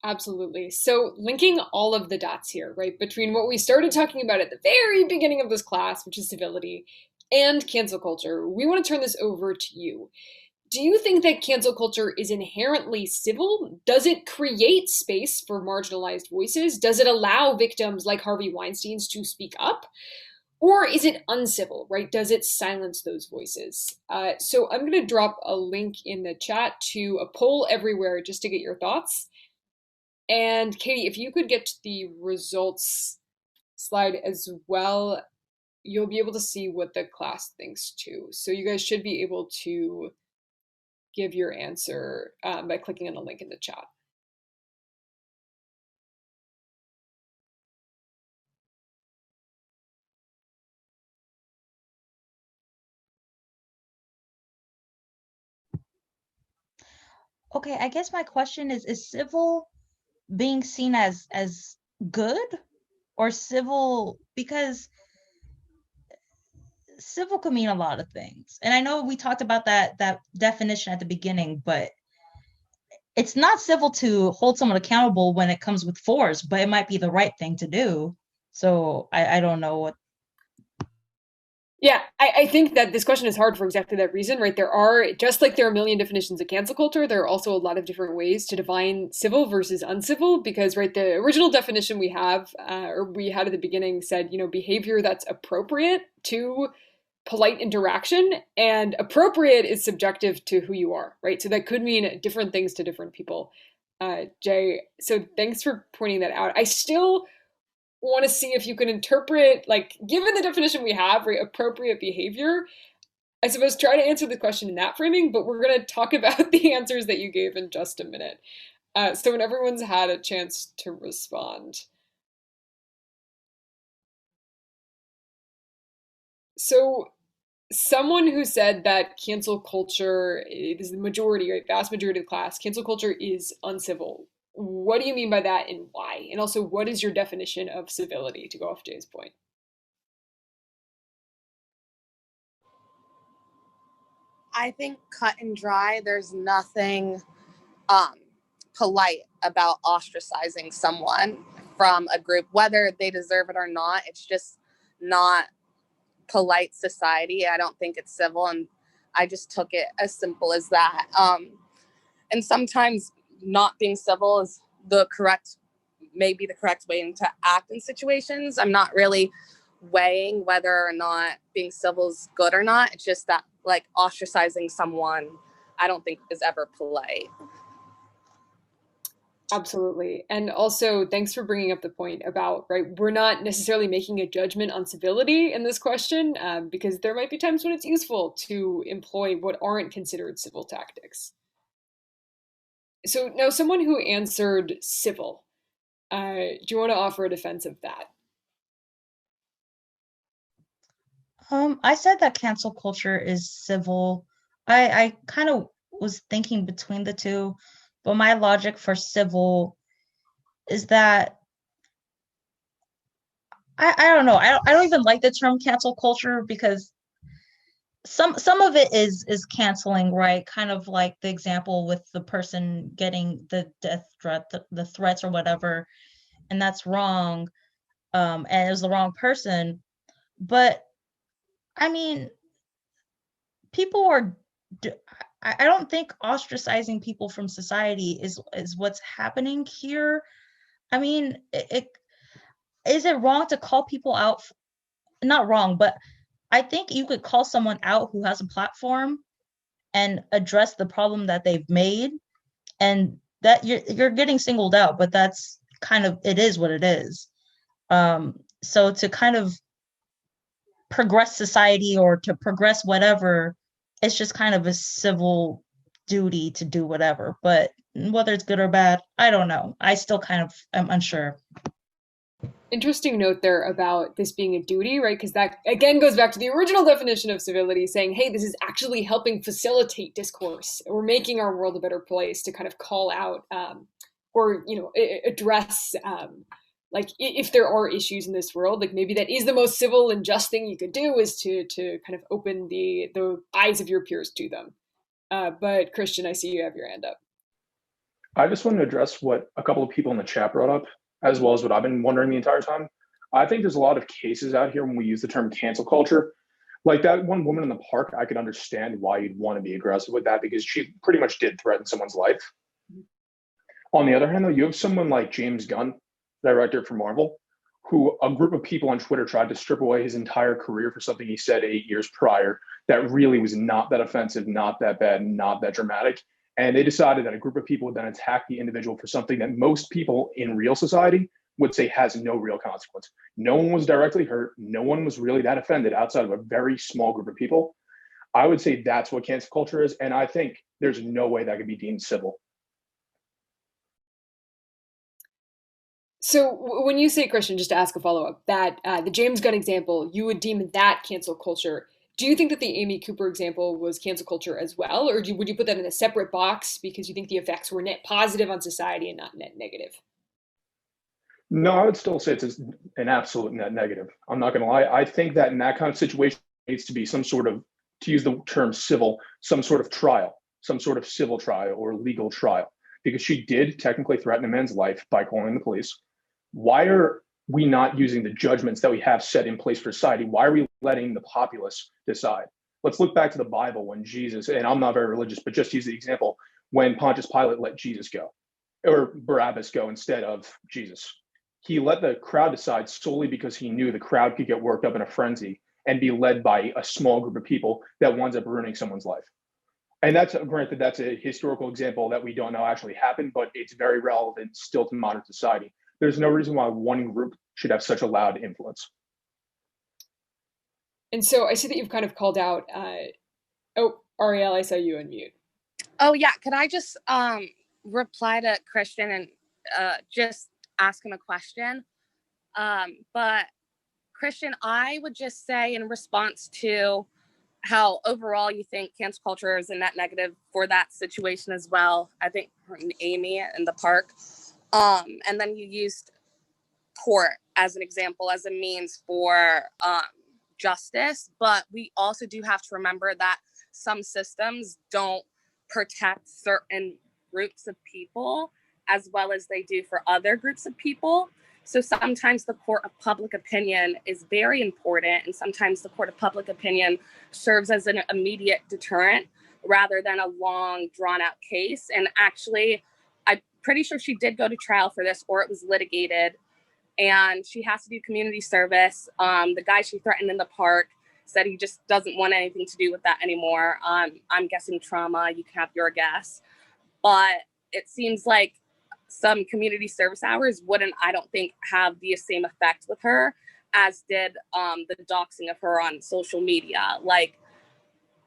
Absolutely. So linking all of the dots here, right, between what we started talking about at the very beginning of this class, which is civility, and cancel culture, we want to turn this over to you. Do you think that cancel culture is inherently civil? Does it create space for marginalized voices? Does it allow victims like Harvey Weinstein's to speak up? Or is it uncivil, right? Does it silence those voices? So I'm going to drop a link in the chat to a poll everywhere just to get your thoughts. And Katie, if you could get to the results slide as well, you'll be able to see what the class thinks too. So you guys should be able to give your answer by clicking on the link in the chat. Okay, I guess my question is civil being seen as good, or civil, because civil could mean a lot of things. And I know we talked about that definition at the beginning, but it's not civil to hold someone accountable when it comes with force, but it might be the right thing to do. So I don't know what. Yeah, I think that this question is hard for exactly that reason, right? There are, just like there are a million definitions of cancel culture, there are also a lot of different ways to define civil versus uncivil, because, right, the original definition we have, or we had at the beginning, said, you know, behavior that's appropriate to polite interaction, and appropriate is subjective to who you are, right? So that could mean different things to different people. Jay, so thanks for pointing that out. I still want to see if you can interpret, like, given the definition we have, right, appropriate behavior, I suppose try to answer the question in that framing, but we're going to talk about the answers that you gave in just a minute. So when everyone's had a chance to respond. So someone who said that cancel culture is the majority, right, vast majority of the class, cancel culture is uncivil. What do you mean by that and why? And also, what is your definition of civility, to go off Jay's point? I think cut and dry, there's nothing polite about ostracizing someone from a group, whether they deserve it or not. It's just not polite society. I don't think it's civil, and I just took it as simple as that. And sometimes not being civil is maybe the correct way to act in situations. I'm not really weighing whether or not being civil is good or not. It's just that, like, ostracizing someone, I don't think is ever polite. Absolutely. And also, thanks for bringing up the point about, right, we're not necessarily making a judgment on civility in this question, because there might be times when it's useful to employ what aren't considered civil tactics. So now, someone who answered civil, do you want to offer a defense of that? I said that cancel culture is civil. I kind of was thinking between the two, but my logic for civil is that I don't know. I don't even like the term cancel culture, because some of it is canceling, right? Kind of like the example with the person getting the death threat, the threats or whatever, and that's wrong. And it was the wrong person. But I mean, people are I don't think ostracizing people from society is what's happening here. I mean, is it wrong to call people out? Not wrong, but I think you could call someone out who has a platform and address the problem that they've made, and that you're getting singled out, but that's kind of, it is what it is. So to kind of progress society or to progress whatever, it's just kind of a civil duty to do whatever. But whether it's good or bad, I don't know. I still kind of am unsure. Interesting note there about this being a duty, right? Because that, again, goes back to the original definition of civility, saying, hey, this is actually helping facilitate discourse. We're making our world a better place to kind of call out or, you know, address like, if there are issues in this world, like, maybe that is the most civil and just thing you could do, is to kind of open the eyes of your peers to them. But Christian, I see you have your hand up. I just wanted to address what a couple of people in the chat brought up, as well as what I've been wondering the entire time. I think there's a lot of cases out here when we use the term cancel culture. Like that one woman in the park, I could understand why you'd want to be aggressive with that, because she pretty much did threaten someone's life. On the other hand, though, you have someone like James Gunn, director for Marvel, who a group of people on Twitter tried to strip away his entire career for something he said 8 years prior that really was not that offensive, not that bad, not that dramatic. And they decided that a group of people would then attack the individual for something that most people in real society would say has no real consequence. No one was directly hurt. No one was really that offended outside of a very small group of people. I would say that's what cancel culture is. And I think there's no way that could be deemed civil. So when you say, Christian, just to ask a follow-up, that the James Gunn example, you would deem that cancel culture. Do you think that the Amy Cooper example was cancel culture as well? Or would you put that in a separate box because you think the effects were net positive on society and not net negative? No, I would still say it's an absolute net negative. I'm not going to lie. I think that in that kind of situation, it needs to be some sort of, to use the term civil, some sort of trial, some sort of civil trial or legal trial, because she did technically threaten a man's life by calling the police. Why are we not using the judgments that we have set in place for society? Why are we letting the populace decide? Let's look back to the Bible when Jesus, and I'm not very religious, but just use the example, when Pontius Pilate let Jesus go, or Barabbas go instead of Jesus. He let the crowd decide solely because he knew the crowd could get worked up in a frenzy and be led by a small group of people that winds up ruining someone's life. And that's, granted, that's a historical example that we don't know actually happened, but it's very relevant still to modern society. There's no reason why one group should have such a loud influence. And so I see that you've kind of called out, oh, Ariel, I saw you unmute. Oh yeah, could I just reply to Christian and just ask him a question? But Christian, I would just say in response to how overall you think cancel culture is a net negative for that situation as well. I think Amy in the park. And then you used court as an example, as a means for justice. But we also do have to remember that some systems don't protect certain groups of people as well as they do for other groups of people. So sometimes the court of public opinion is very important, and sometimes the court of public opinion serves as an immediate deterrent rather than a long, drawn-out case. And actually, I'm pretty sure she did go to trial for this, or it was litigated, and she has to do community service. The guy she threatened in the park said he just doesn't want anything to do with that anymore. I'm guessing trauma. You can have your guess. But it seems like some community service hours wouldn't, I don't think, have the same effect with her as did the doxing of her on social media. Like,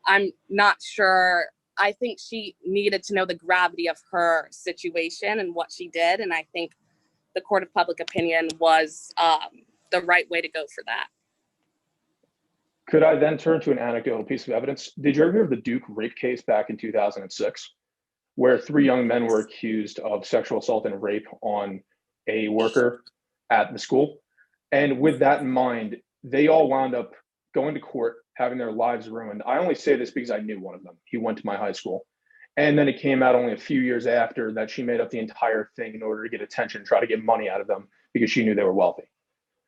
I'm not sure. I think she needed to know the gravity of her situation and what she did. And I think the court of public opinion was the right way to go for that. Could I then turn to an anecdotal piece of evidence? Did you ever hear of the Duke rape case back in 2006? Where 3 young men were accused of sexual assault and rape on a worker at the school. And with that in mind, they all wound up going to court, having their lives ruined. I only say this because I knew one of them. He went to my high school. And then it came out only a few years after that she made up the entire thing in order to get attention, try to get money out of them because she knew they were wealthy.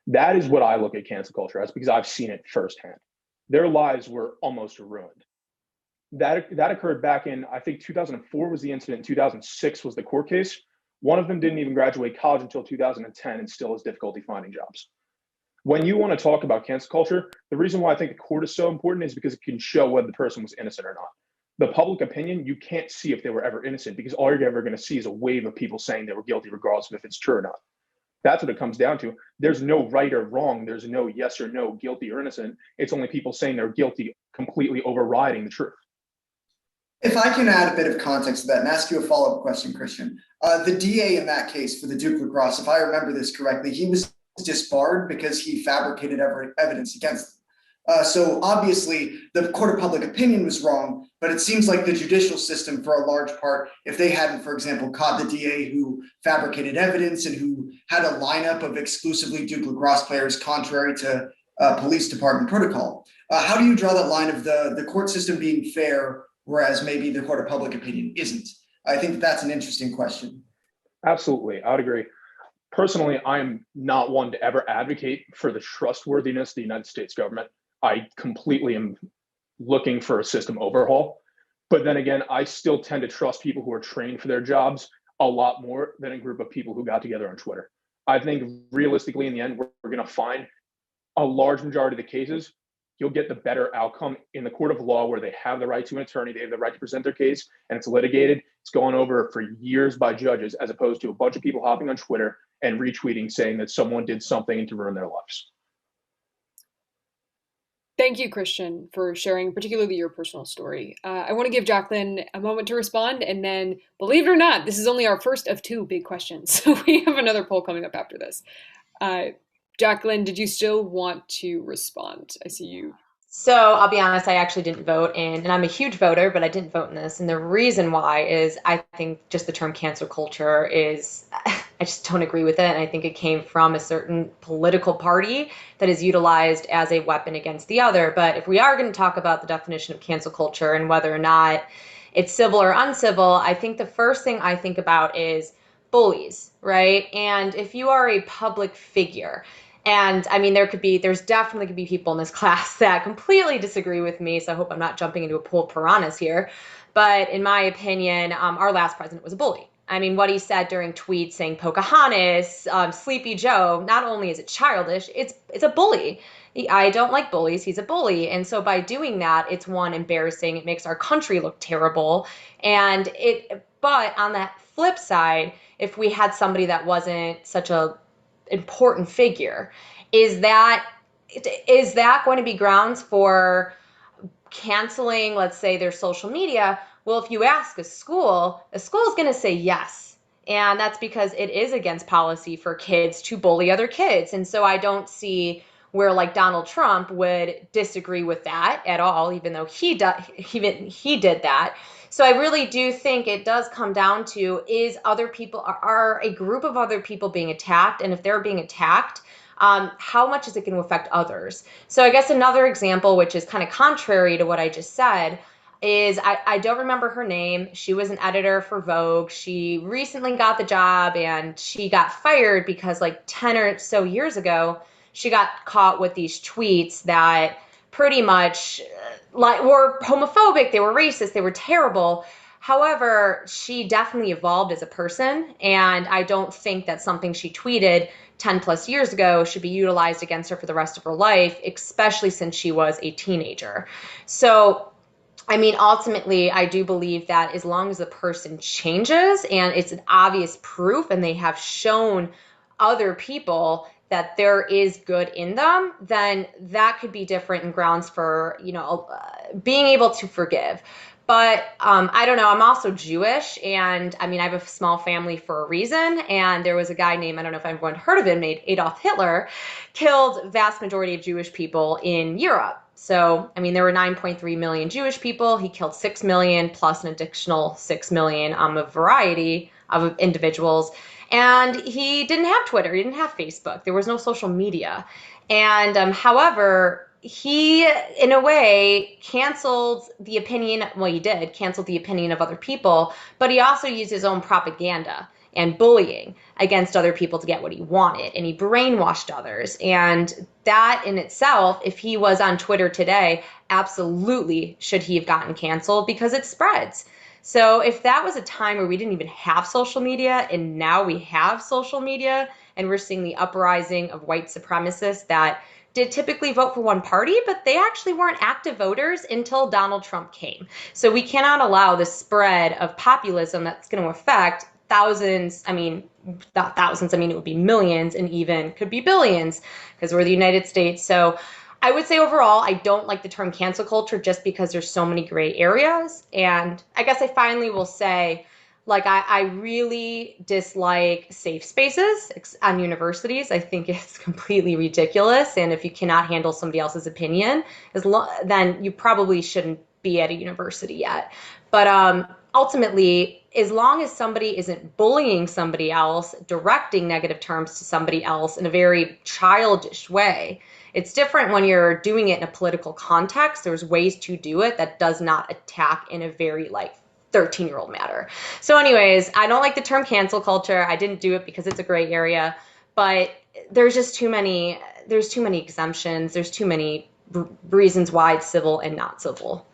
That is what I look at cancel culture as, because I've seen it firsthand. Their lives were almost ruined. That occurred back in, I think 2004 was the incident, 2006 was the court case. One of them didn't even graduate college until 2010 and still has difficulty finding jobs. When you want to talk about cancel culture, the reason why I think the court is so important is because it can show whether the person was innocent or not. The public opinion, you can't see if they were ever innocent because all you're ever going to see is a wave of people saying they were guilty regardless of if it's true or not. That's what it comes down to. There's no right or wrong. There's no yes or no, guilty or innocent. It's only people saying they're guilty completely overriding the truth. If I can add a bit of context to that and ask you a follow-up question, Christian. The DA in that case for the Duke lacrosse, if I remember this correctly, he was disbarred because he fabricated evidence against them. So obviously the court of public opinion was wrong, but it seems like the judicial system for a large part, if they hadn't, for example, caught the DA who fabricated evidence and who had a lineup of exclusively Duke lacrosse players contrary to police department protocol, how do you draw that line of the court system being fair whereas maybe the court of public opinion isn't? I think that's an interesting question. Absolutely, I would agree. Personally, I'm not one to ever advocate for the trustworthiness of the United States government. I completely am looking for a system overhaul. But then again, I still tend to trust people who are trained for their jobs a lot more than a group of people who got together on Twitter. I think realistically, in the end, we're going to find a large majority of the cases you'll get the better outcome in the court of law where they have the right to an attorney, they have the right to present their case, and it's litigated. It's gone over for years by judges, as opposed to a bunch of people hopping on Twitter and retweeting saying that someone did something to ruin their lives. Thank you, Christian, for sharing particularly your personal story. I want to give Jacqueline a moment to respond, and then, believe it or not, this is only our first of 2 big questions. So we have another poll coming up after this. Jacqueline, did you still want to respond? I see you. So I'll be honest, I actually didn't vote in, and I'm a huge voter, but I didn't vote in this. And the reason why is I think just the term cancel culture is, I just don't agree with it. And I think it came from a certain political party that is utilized as a weapon against the other. But if we are going to talk about the definition of cancel culture and whether or not it's civil or uncivil, I think the first thing I think about is bullies, right? And if you are a public figure, and I mean, there's definitely could be people in this class that completely disagree with me. So I hope I'm not jumping into a pool of piranhas here. But in my opinion, our last president was a bully. I mean, what he said during tweets saying Pocahontas, Sleepy Joe, not only is it childish, it's a bully. I don't like bullies. He's a bully. And so by doing that, it's one, embarrassing. It makes our country look terrible. But on that flip side, if we had somebody that wasn't such a important figure, is that going to be grounds for canceling, let's say, their social media? Well, if you ask a school is going to say yes. And that's because it is against policy for kids to bully other kids. And so I don't see where like Donald Trump would disagree with that at all, even though he did that. So I really do think it does come down to, is other people, are a group of other people being attacked? And if they're being attacked, how much is it going to affect others? So I guess another example, which is kind of contrary to what I just said, is I don't remember her name. She was an editor for Vogue. She recently got the job and she got fired because like 10 or so years ago, she got caught with these tweets that pretty much like were homophobic, they were racist, they were terrible. However, she definitely evolved as a person, and I don't think that something she tweeted 10 plus years ago should be utilized against her for the rest of her life, especially since she was a teenager. So I mean, ultimately, I do believe that as long as the person changes and it's an obvious proof and they have shown other people that there is good in them, then that could be different and grounds for, being able to forgive. But I don't know. I'm also Jewish, and I mean, I have a small family for a reason. And there was a guy named, I don't know if everyone heard of him, named Adolf Hitler, killed vast majority of Jewish people in Europe. So, I mean, there were 9.3 million Jewish people. He killed 6 million plus an additional 6 million a variety of individuals. And he didn't have Twitter. He didn't have Facebook. There was no social media. And however, he, in a way, canceled the opinion. Well, he did cancel the opinion of other people, but he also used his own propaganda and bullying against other people to get what he wanted. And he brainwashed others. And that in itself, if he was on Twitter today, absolutely should he have gotten canceled, because it spreads. So if that was a time where we didn't even have social media and now we have social media and we're seeing the uprising of white supremacists that did typically vote for one party, but they actually weren't active voters until Donald Trump came. So we cannot allow the spread of populism that's going to affect thousands, I mean, not thousands, I mean, it would be millions and even could be billions, because we're the United States. So I would say overall, I don't like the term cancel culture just because there's so many gray areas. And I guess I finally will say, like, I really dislike safe spaces on universities. I think it's completely ridiculous. And if you cannot handle somebody else's opinion, then you probably shouldn't be at a university yet. But ultimately, as long as somebody isn't bullying somebody else, directing negative terms to somebody else in a very childish way. It's different when you're doing it in a political context. There's ways to do it that does not attack in a very 13-year-old matter. So anyways, I don't like the term cancel culture. I didn't do it because it's a gray area, but there's just too many exemptions. There's too many reasons why it's civil and not civil.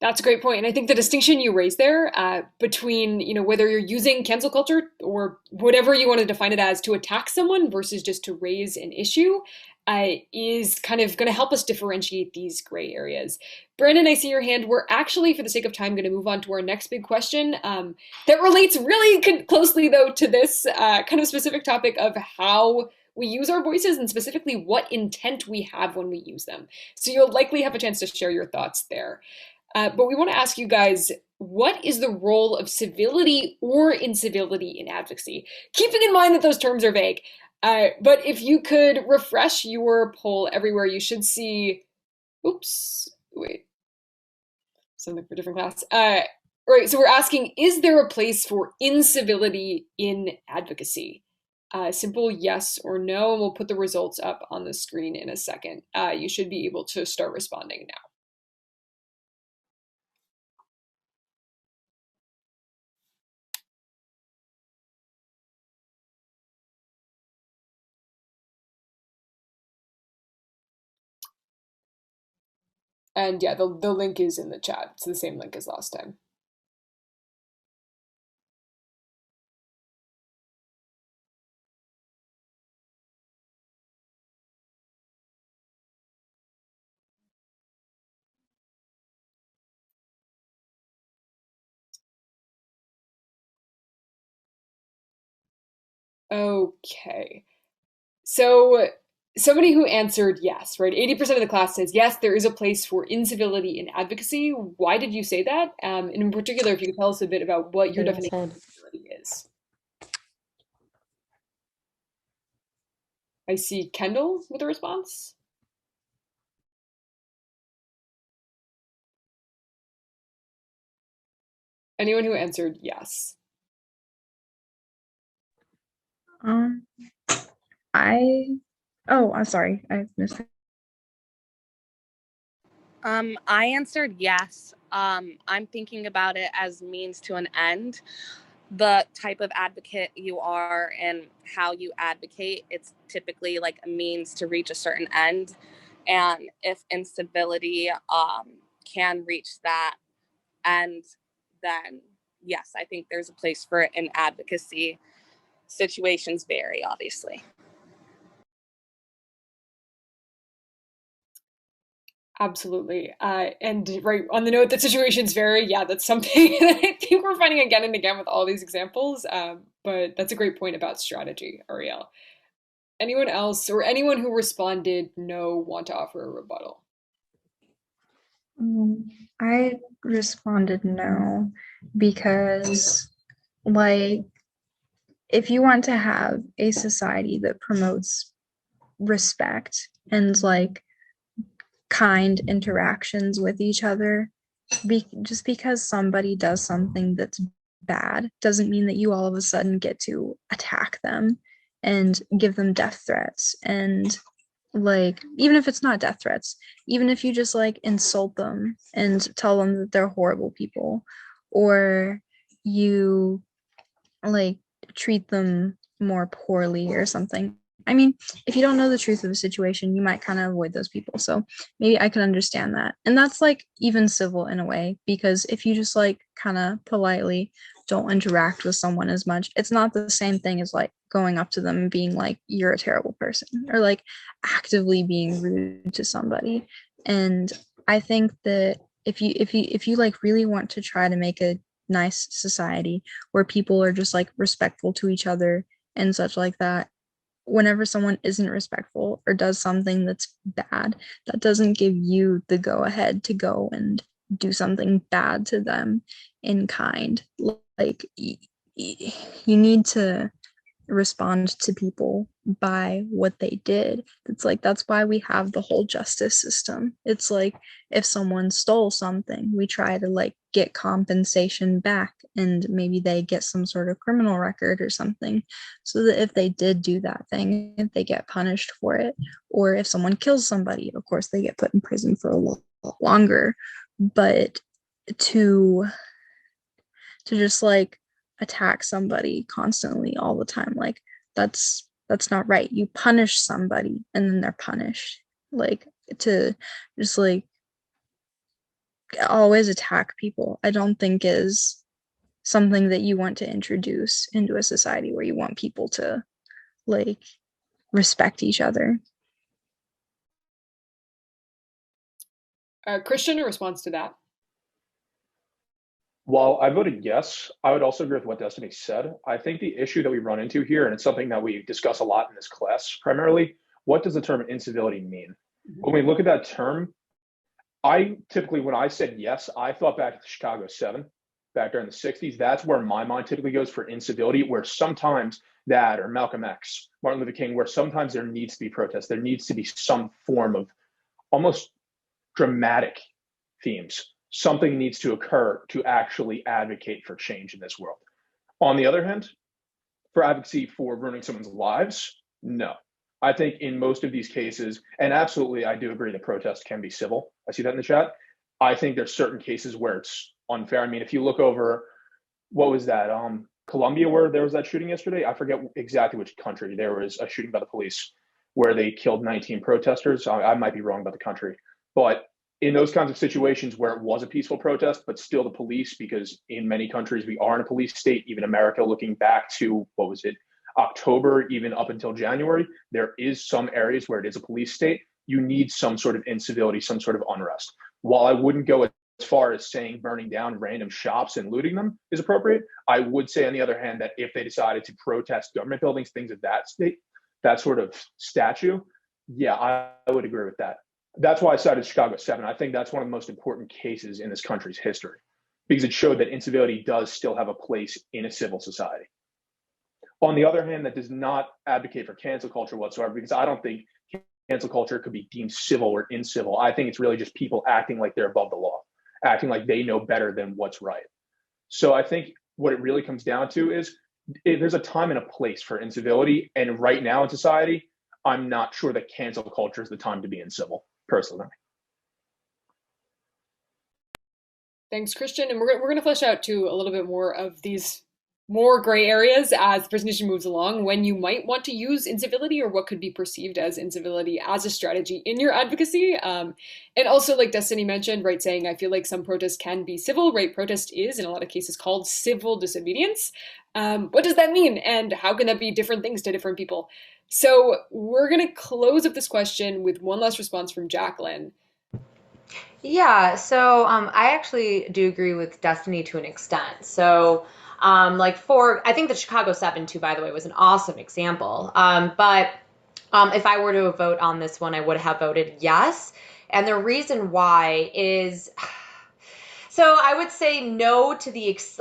That's a great point. And I think the distinction you raised there between, whether you're using cancel culture or whatever you want to define it as to attack someone versus just to raise an issue is kind of going to help us differentiate these gray areas. Brandon, I see your hand. We're actually, for the sake of time, going to move on to our next big question that relates really closely, though, to this kind of specific topic of how we use our voices and specifically what intent we have when we use them. So you'll likely have a chance to share your thoughts there. But we want to ask you guys, what is the role of civility or incivility in advocacy? Keeping in mind that those terms are vague. But if you could refresh your poll everywhere, you should see, something for a different class. Right, so we're asking, is there a place for incivility in advocacy? Simple yes or no, and we'll put the results up on the screen in a second. You should be able to start responding now. And yeah, the link is in the chat. It's the same link as last time. Okay. So somebody who answered yes, right? 80% of the class says yes, there is a place for incivility in advocacy. Why did you say that? And in particular, if you could tell us a bit about what your definition of incivility is. I see Kendall with a response. Anyone who answered yes? I'm sorry, I missed it. I answered yes. I'm thinking about it as means to an end. The type of advocate you are and how you advocate, it's typically like a means to reach a certain end. And if incivility can reach that end, then yes, I think there's a place for it in advocacy. Situations vary, obviously. Absolutely. And right on the note that situations vary, yeah, that's something that I think we're finding again and again with all these examples. But that's a great point about strategy, Ariel. Anyone else or anyone who responded no want to offer a rebuttal? I responded no because, like, if you want to have a society that promotes respect and like kind interactions with each other, just because somebody does something that's bad doesn't mean that you all of a sudden get to attack them and give them death threats. And like, even if it's not death threats, even if you just like insult them and tell them that they're horrible people, or you like treat them more poorly or something. I mean, if you don't know the truth of the situation, you might kind of avoid those people. So maybe I can understand that. And that's like even civil in a way, because if you just like kind of politely don't interact with someone as much, it's not the same thing as like going up to them and being like, you're a terrible person, or like actively being rude to somebody. And I think that if you like really want to try to make a nice society where people are just like respectful to each other and such like that, whenever someone isn't respectful or does something that's bad, that doesn't give you the go ahead to go and do something bad to them in kind. Like, you need to respond to people by what they did. It's like, that's why we have the whole justice system. It's like, if someone stole something, we try to like get compensation back, and maybe they get some sort of criminal record or something, so that if they did do that thing, if they get punished for it. Or if someone kills somebody, of course they get put in prison for a lot longer. But to just like attack somebody constantly all the time, like, that's not right. You punish somebody and then they're punished. Like, to just like always attack people, I don't think is something that you want to introduce into a society where you want people to like respect each other. Christian, a response to that? While I voted yes, I would also agree with what Destiny said. I think the issue that we run into here, and it's something that we discuss a lot in this class primarily, what does the term incivility mean? When we look at that term, I typically, when I said yes, I thought back to the Chicago 7, back during the 60s. That's where my mind typically goes for incivility, where sometimes that, or Malcolm X, Martin Luther King, where sometimes there needs to be protest. There needs to be some form of almost dramatic themes. Something needs to occur to actually advocate for change in this world. On the other hand, for advocacy for ruining someone's lives, no. I think in most of these cases, and absolutely, I do agree that protest can be civil. I see that in the chat. I think there's certain cases where it's unfair. I mean, if you look over, what was that? Colombia, where there was that shooting yesterday. I forget exactly which country. There was a shooting by the police where they killed 19 protesters. I might be wrong about the country, but in those kinds of situations where it was a peaceful protest, but still the police, because in many countries we are in a police state, even America, looking back to, what was it, October, even up until January, there is some areas where it is a police state. You need some sort of incivility, some sort of unrest. While I wouldn't go as far as saying burning down random shops and looting them is appropriate. I would say, on the other hand, that if they decided to protest government buildings, things of that state, that sort of statue, yeah, I would agree with that. That's why I cited Chicago 7. I think that's one of the most important cases in this country's history, because it showed that incivility does still have a place in a civil society. On the other hand, that does not advocate for cancel culture whatsoever, because I don't think cancel culture could be deemed civil or incivil. I think it's really just people acting like they're above the law, acting like they know better than what's right. So I think what it really comes down to is there's a time and a place for incivility. And right now in society, I'm not sure that cancel culture is the time to be incivil, personally. Thanks, Christian. And we're going to flesh out too a little bit more of these more gray areas as the presentation moves along, when you might want to use incivility or what could be perceived as incivility as a strategy in your advocacy. And also, like Destiny mentioned, right, saying I feel like some protests can be civil, right? Protest is in a lot of cases called civil disobedience. What does that mean? And how can that be different things to different people? So we're going to close up this question with one last response from Jacqueline. Yeah, so I actually do agree with Destiny to an extent. So I think the Chicago 7 too, by the way, was an awesome example. But if I were to vote on this one, I would have voted yes. And the reason why is, so I would say no to yes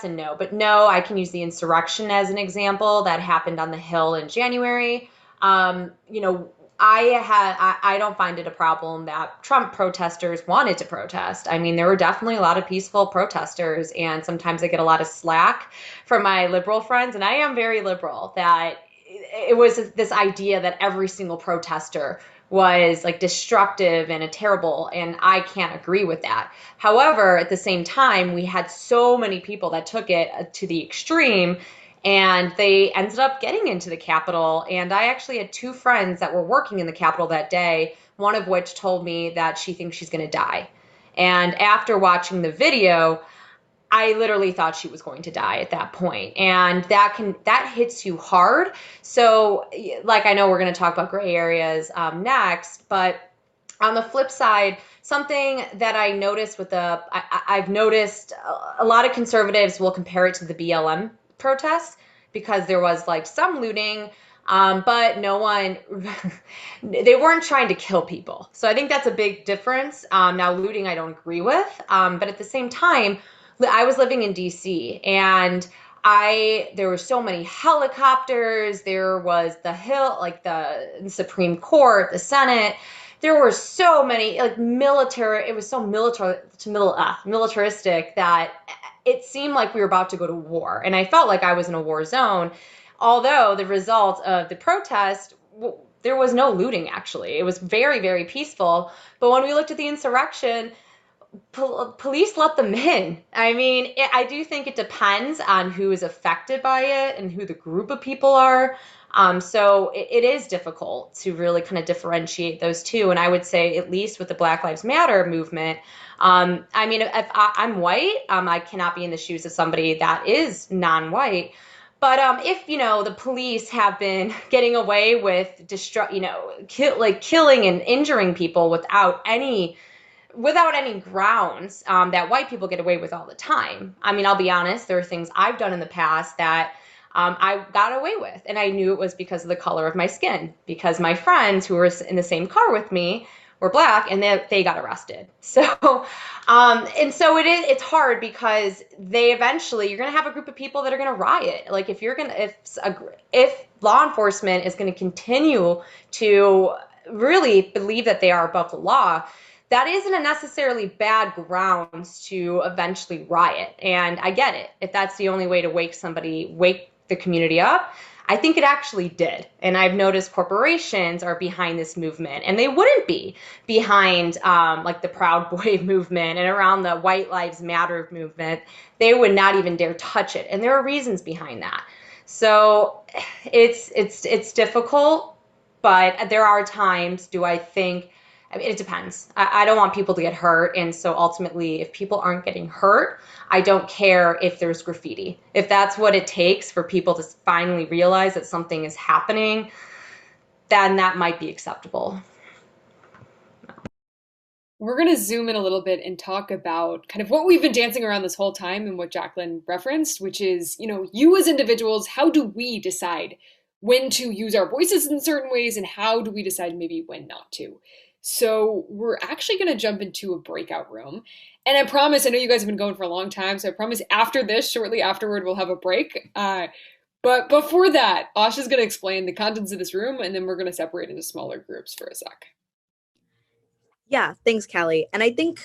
and no, but no, I can use the insurrection as an example that happened on the Hill in January. I don't find it a problem that Trump protesters wanted to protest. I mean, there were definitely a lot of peaceful protesters, and sometimes I get a lot of slack from my liberal friends, and I am very liberal, that it was this idea that every single protester was like destructive and terrible, and I can't agree with that. However, at the same time, we had so many people that took it to the extreme, and they ended up getting into the Capitol. And I actually had two friends that were working in the Capitol that day, one of which told me that she thinks she's going to die. And after watching the video, I literally thought she was going to die at that point. And that hits you hard. So like, I know we're going to talk about gray areas next, but on the flip side, something that I noticed I've noticed a lot of conservatives will compare it to the BLM protests, because there was like some looting, but no one, they weren't trying to kill people. So I think that's a big difference. Now looting, I don't agree with, but at the same time, I was living in DC, and there were so many helicopters. There was the Hill, like the Supreme Court, the Senate. There were so many, like, military. It was so militaristic that it seemed like we were about to go to war. And I felt like I was in a war zone. Although the result of the protest, there was no looting, actually. It was very, very peaceful. But when we looked at the insurrection, police let them in. I mean, I do think it depends on who is affected by it and who the group of people are. So it is difficult to really kind of differentiate those two. And I would say, at least with the Black Lives Matter movement, I mean, if I'm white, I cannot be in the shoes of somebody that is non-white. But if, the police have been getting away with killing and injuring people without any grounds, that white people get away with all the time. I mean, I'll be honest, there are things I've done in the past that I got away with, and I knew it was because of the color of my skin, because my friends who were in the same car with me were Black, and they got arrested. So, it's hard, because you're going to have a group of people that are going to riot. Like, if law enforcement is going to continue to really believe that they are above the law, that isn't a necessarily bad grounds to eventually riot. And I get it. If that's the only way to wake the community up, I think it actually did. And I've noticed corporations are behind this movement, and they wouldn't be behind like the Proud Boy movement and around the White Lives Matter movement. They would not even dare touch it. And there are reasons behind that. So it's difficult, but there are times, it depends. I don't want people to get hurt. And so ultimately, if people aren't getting hurt, I don't care if there's graffiti. If that's what it takes for people to finally realize that something is happening, then that might be acceptable. we're going to zoom in a little bit and talk about kind of what we've been dancing around this whole time and what Jacqueline referenced, which is, you as individuals, how do we decide when to use our voices in certain ways and how do we decide maybe when not to? So we're actually going to jump into a breakout room. And I promise, I know you guys have been going for a long time, so I promise after this, shortly afterward, we'll have a break. But before that, Asha's going to explain the contents of this room, and then we're going to separate into smaller groups for a sec. Yeah, thanks, Callie. And I think,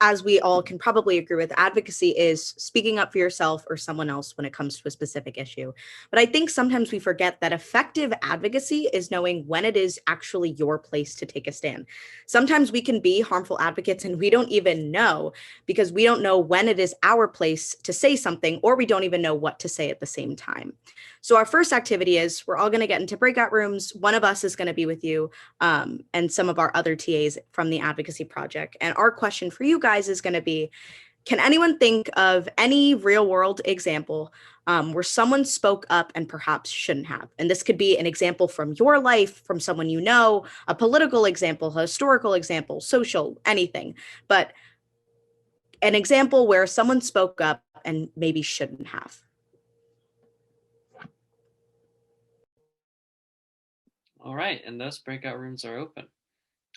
as we all can probably agree with, advocacy is speaking up for yourself or someone else when it comes to a specific issue. But I think sometimes we forget that effective advocacy is knowing when it is actually your place to take a stand. Sometimes we can be harmful advocates and we don't even know, because we don't know when it is our place to say something, or we don't even know what to say at the same time. So our first activity is we're all going to get into breakout rooms. One of us is going to be with you and some of our other TAs from the advocacy project. And our question for you guys is going to be, can anyone think of any real world example where someone spoke up and perhaps shouldn't have? And this could be an example from your life, from someone you know, a political example, a historical example, social, anything. But an example where someone spoke up and maybe shouldn't have. All right, and those breakout rooms are open.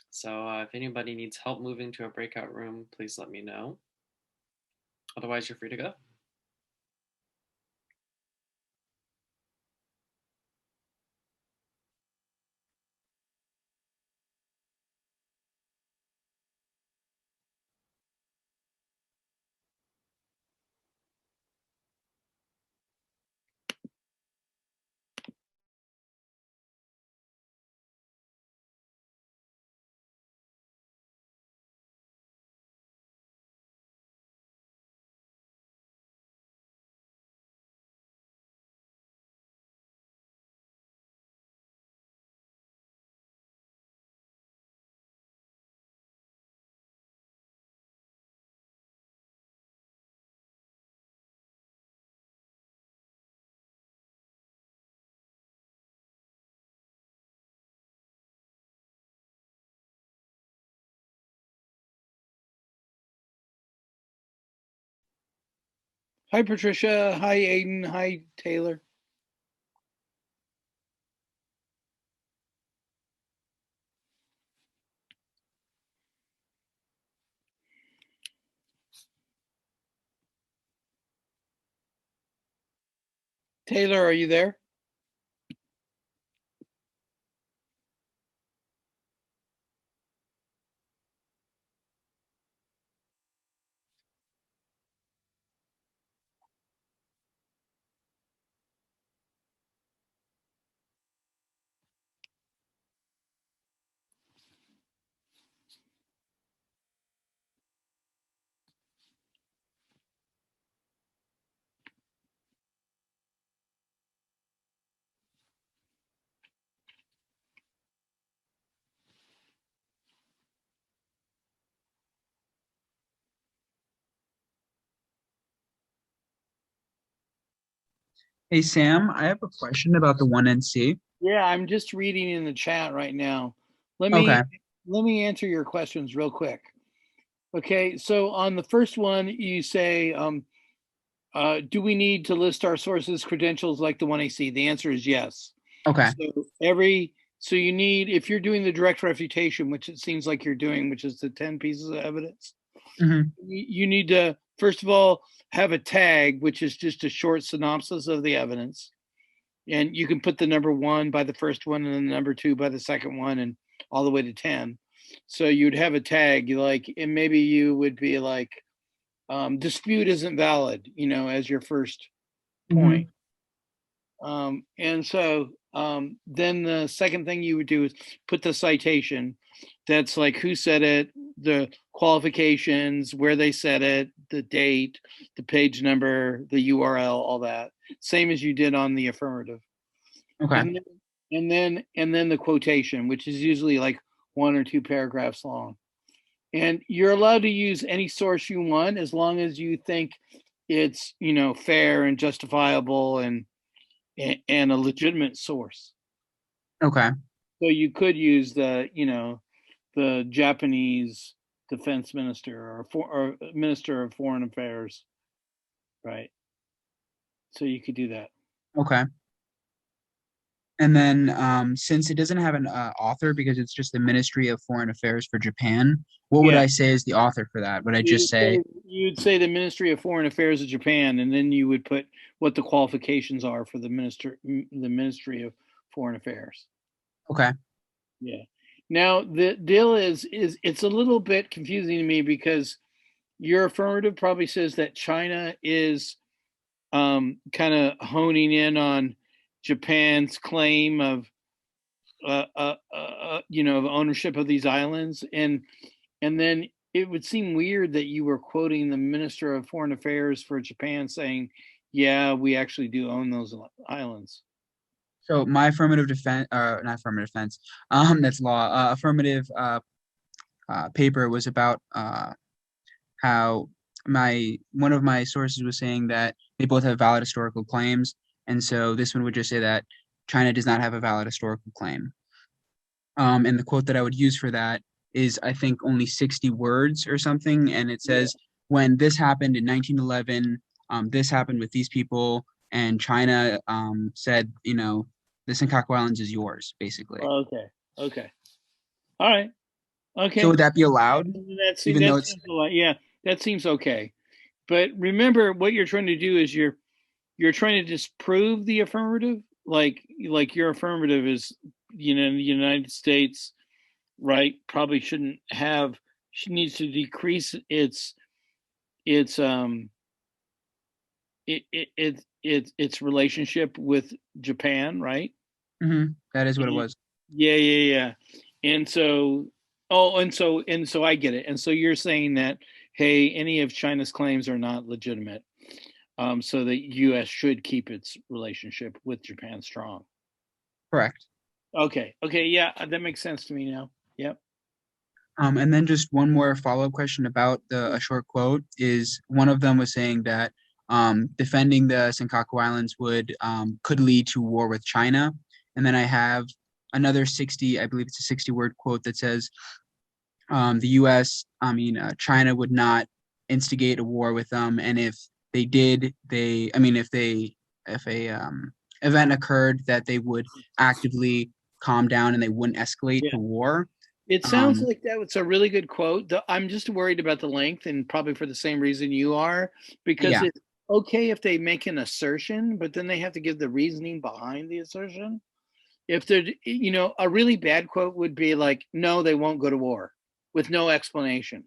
So if anybody needs help moving to a breakout room, please let me know. Otherwise, you're free to go. Hi, Patricia. Hi, Aiden. Hi, Taylor. Taylor, are you there? Hey, Sam, I have a question about the 1NC. Yeah, I'm just reading in the chat right now. Let Okay. me answer your questions real quick. Okay, so on the first one, you say, do we need to list our sources' credentials like the 1AC? The answer is yes. Okay. So you need, if you're doing the direct refutation, which it seems like you're doing, which is the 10 pieces of evidence, you need to, first of all, have a tag, which is just a short synopsis of the evidence. And you can put the number 1 by the first one and then the number 2 by the second one and all the way to 10. So you'd have a tag, like, and maybe you would be like, dispute isn't valid, as your first point. And so then the second thing you would do is put the citation. That's like who said it, the qualifications, where they said it, the date, the page number, the URL, all that. Same as you did on the affirmative. Okay. And then the quotation, which is usually like 1 or 2 paragraphs long. And you're allowed to use any source you want as long as you think it's, fair and justifiable and a legitimate source. Okay. So you could use the Japanese defense minister or minister of foreign affairs, right? So you could do that. Okay. And then since it doesn't have an author because it's just the Ministry of Foreign Affairs for Japan, what would I say is the author for that? Would I just say you'd say the Ministry of Foreign Affairs of Japan, and then you would put what the qualifications are for the Ministry of Foreign Affairs. Okay. Yeah. Now the deal is it's a little bit confusing to me because your affirmative probably says that China is kind of honing in on Japan's claim of of ownership of these islands, and then it would seem weird that you were quoting the Minister of Foreign Affairs for Japan saying, yeah, we actually do own those islands. So my affirmative defense, not affirmative defense, that's law. Affirmative paper was about how one of my sources was saying that they both have valid historical claims, and so this one would just say that China does not have a valid historical claim. And the quote that I would use for that is, I think, only 60 words or something, and it says, when this happened in 1911, this happened with these people, and China said, the Senkaku Islands is yours, basically. Okay. All right. Okay. So would that be allowed? That seems okay. But remember, what you're trying to do is you're trying to disprove the affirmative. Like your affirmative is, the United States, right? Probably needs to decrease its relationship with Japan, right? Mm-hmm. That is what it was. Yeah. And so I get it. And so you're saying that, hey, any of China's claims are not legitimate. So the U.S. should keep its relationship with Japan strong. Correct. Okay. Yeah, that makes sense to me now. Yep. And then just one more follow-up question about a short quote is, one of them was saying that defending the Senkaku Islands could lead to war with China. And then I have another 60, I believe it's a 60-word quote that says China would not instigate a war with them, and if they did, if a event occurred, that they would actively calm down and they wouldn't escalate to war. It sounds like that was a really good quote. I'm just worried about the length, and probably for the same reason you are, because it's okay if they make an assertion, but then they have to give the reasoning behind the assertion. If they're, a really bad quote would be like, no, they won't go to war, with no explanation.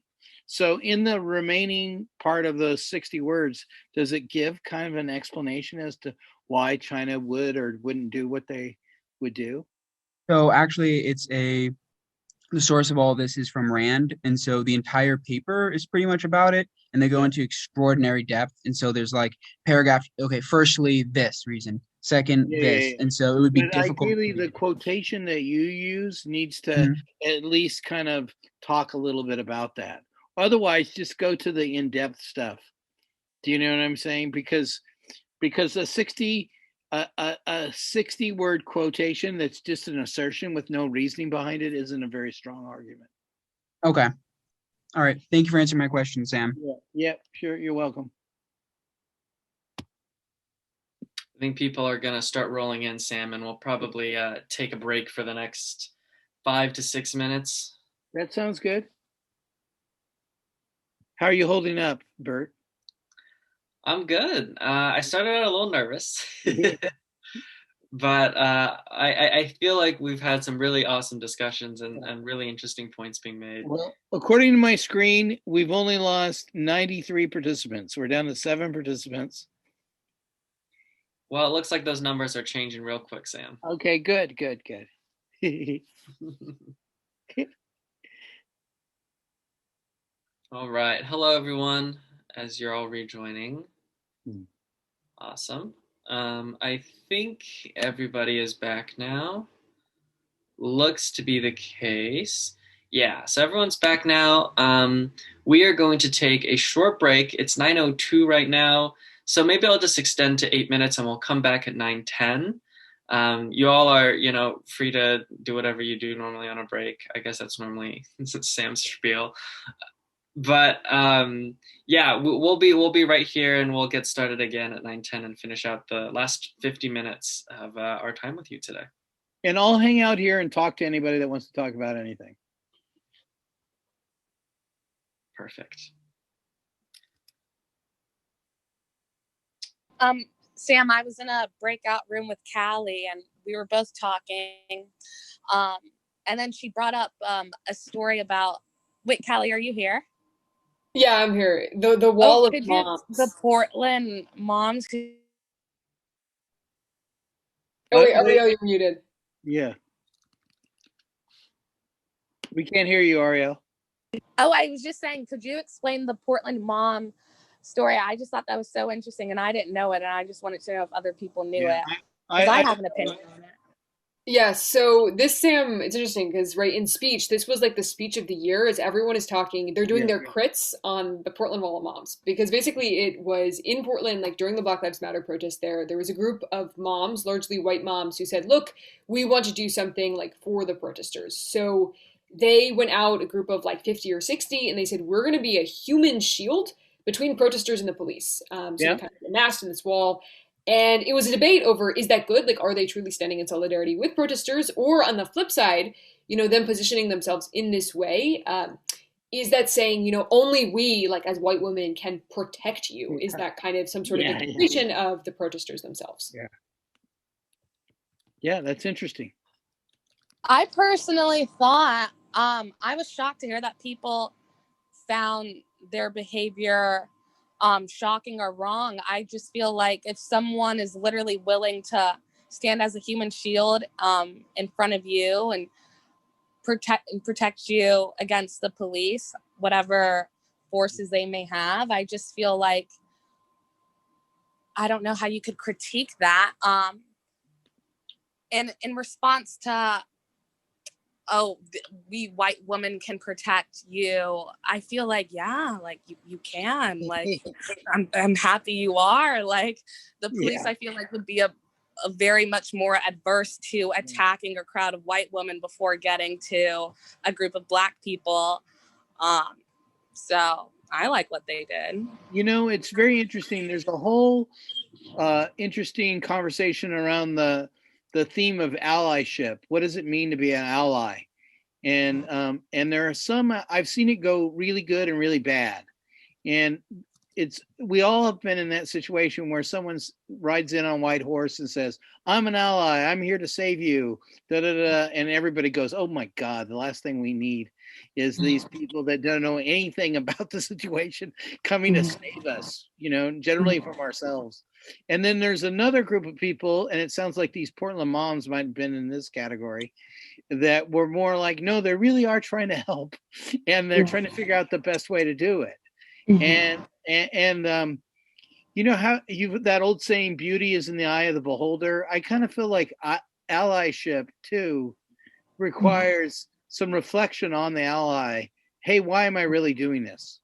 So in the remaining part of those 60 words, does it give kind of an explanation as to why China would or wouldn't do what they would do? So actually, the source of all this is from Rand, and so the entire paper is pretty much about it, and they go into extraordinary depth. And so there's like paragraph, okay, firstly, this reason, second, this. And so it would be difficult. Ideally, the quotation that you use needs to at least kind of talk a little bit about that. Otherwise, just go to the in-depth stuff. Do you know what I'm saying? Because a 60-word quotation that's just an assertion with no reasoning behind it isn't a very strong argument. Okay. All right. Thank you for answering my question, Sam. Yeah, sure. You're welcome. I think people are going to start rolling in, Sam, and we'll probably take a break for the next 5 to 6 minutes. That sounds good. How are you holding up, Bert? I'm good. I started out a little nervous, but I feel like we've had some really awesome discussions and really interesting points being made. Well, according to my screen, we've only lost 93 participants. We're down to 7 participants. Well, it looks like those numbers are changing real quick, Sam. Okay, good. All right. Hello, everyone, as you're all rejoining. Awesome. I think everybody is back now. Looks to be the case. Yeah, so everyone's back now. We are going to take a short break. It's 9:02 right now, so maybe I'll just extend to 8 minutes and we'll come back at 9:10. You all are, free to do whatever you do normally on a break. I guess that's normally Sam's spiel. But yeah, we'll be right here, and we'll get started again at 9:10 and finish out the last 50 minutes of our time with you today. And I'll hang out here and talk to anybody that wants to talk about anything. Perfect. Sam, I was in a breakout room with Callie, and we were both talking. And then she brought up a story about. Wait, Callie, are you here? Yeah, I'm here. The wall of moms. The Portland moms. Oh wait, Ariel, you're muted. Yeah. We can't hear you, Ariel. Oh, I was just saying, could you explain the Portland mom story? I just thought that was so interesting, and I didn't know it, and I just wanted to know if other people knew it. Because I have an opinion on it. Yeah, so this, Sam, it's interesting because, right, in speech, this was like the speech of the year as everyone is talking. They're doing their crits on the Portland Wall of Moms because basically it was in Portland, like during the Black Lives Matter protest there was a group of moms, largely white moms, who said, look, we want to do something like for the protesters. So they went out, a group of like 50 or 60, and they said, we're going to be a human shield between protesters and the police. So they kind of amassed in this wall. And it was a debate over, is that good? Like, are they truly standing in solidarity with protesters? Or on the flip side, them positioning themselves in this way, is that saying, only we, like as white women, can protect you? Is that kind of some sort of indication of the protesters themselves? Yeah. Yeah, that's interesting. I personally thought, I was shocked to hear that people found their behavior shocking or wrong. I just feel like if someone is literally willing to stand as a human shield in front of you and protect you against the police, whatever forces they may have, I just feel like I don't know how you could critique that. And in response to, we white women can protect you, I feel like, like you can, like I'm happy you are. Like the police, I feel like would be a very much more adverse to attacking a crowd of white women before getting to a group of Black people. So I like what they did. It's very interesting. There's a whole interesting conversation around the theme of allyship. What does it mean to be an ally? And there are some, I've seen it go really good and really bad. And we all have been in that situation where someone rides in on white horse and says, I'm an ally, I'm here to save you, and everybody goes, oh my God, the last thing we need is these people that don't know anything about the situation coming to save us, generally from ourselves. And then there's another group of people, and it sounds like these Portland moms might have been in this category, that were more like, no, they really are trying to help, and they're trying to figure out the best way to do it. And how that old saying, beauty is in the eye of the beholder. I kind of feel like allyship too requires some reflection on the ally. Hey, why am I really doing this?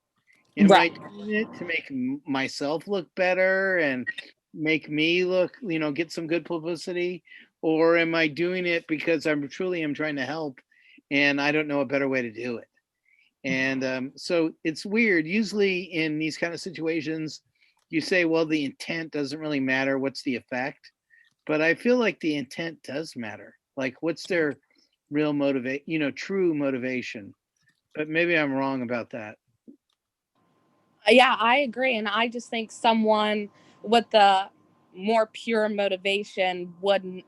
Am I doing it to make myself look better and make me look, get some good publicity? Or am I doing it because I'm trying to help and I don't know a better way to do it? And so it's weird. Usually in these kind of situations, you say, well, the intent doesn't really matter. What's the effect? But I feel like the intent does matter. Like, what's their real true motivation? But maybe I'm wrong about that. Yeah, I agree. And I just think someone with the more pure motivation wouldn't,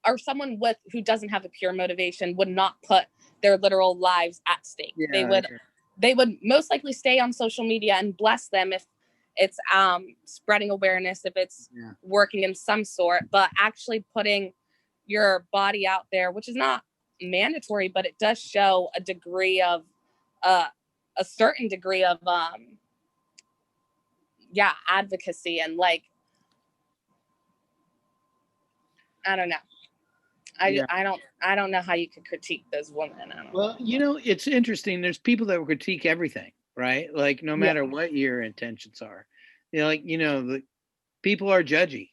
or someone who doesn't have a pure motivation would not put their literal lives at stake. Yeah, they would most likely stay on social media and bless them if it's spreading awareness, if it's working in some sort, but actually putting your body out there, which is not mandatory, but it does show a degree of a certain degree of advocacy, and like I don't know. I don't know how you could critique those women. Well, it's interesting. There's people that will critique everything, right? Like no matter what your intentions are. The people are judgy.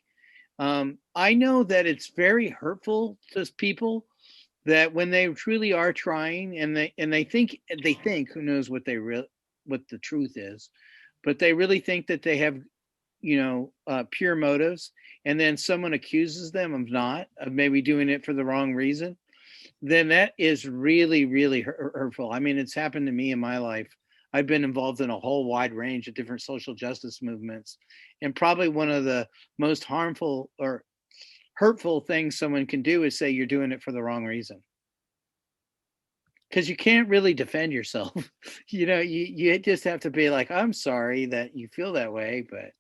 I know that it's very hurtful to people that when they truly are trying and they think who knows what what the truth is, but they really think that they have pure motives, and then someone accuses them of maybe doing it for the wrong reason, then that is really, really hurtful. I mean, it's happened to me in my life. I've been involved in a whole wide range of different social justice movements, and probably one of the most harmful or hurtful things someone can do is say you're doing it for the wrong reason. Because you can't really defend yourself. You just have to be like, I'm sorry that you feel that way, but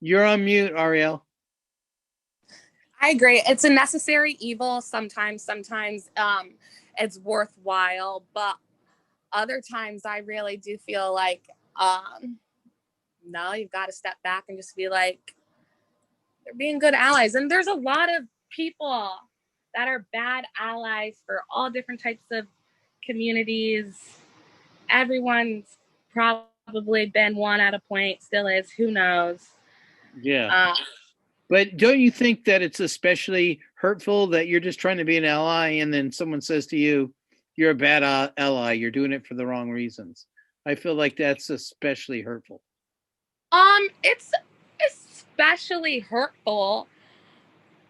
you're on mute, Ariel. I agree. It's a necessary evil sometimes. It's worthwhile, but other times I really do feel like, no, you've got to step back and just be like, they're being good allies. And there's a lot of people that are bad allies for all different types of communities. Everyone's probably been one at a point, still is, who knows? Yeah. But don't you think that it's especially hurtful that you're just trying to be an ally and then someone says to you, you're a bad ally, you're doing it for the wrong reasons? I feel like that's especially hurtful. It's especially hurtful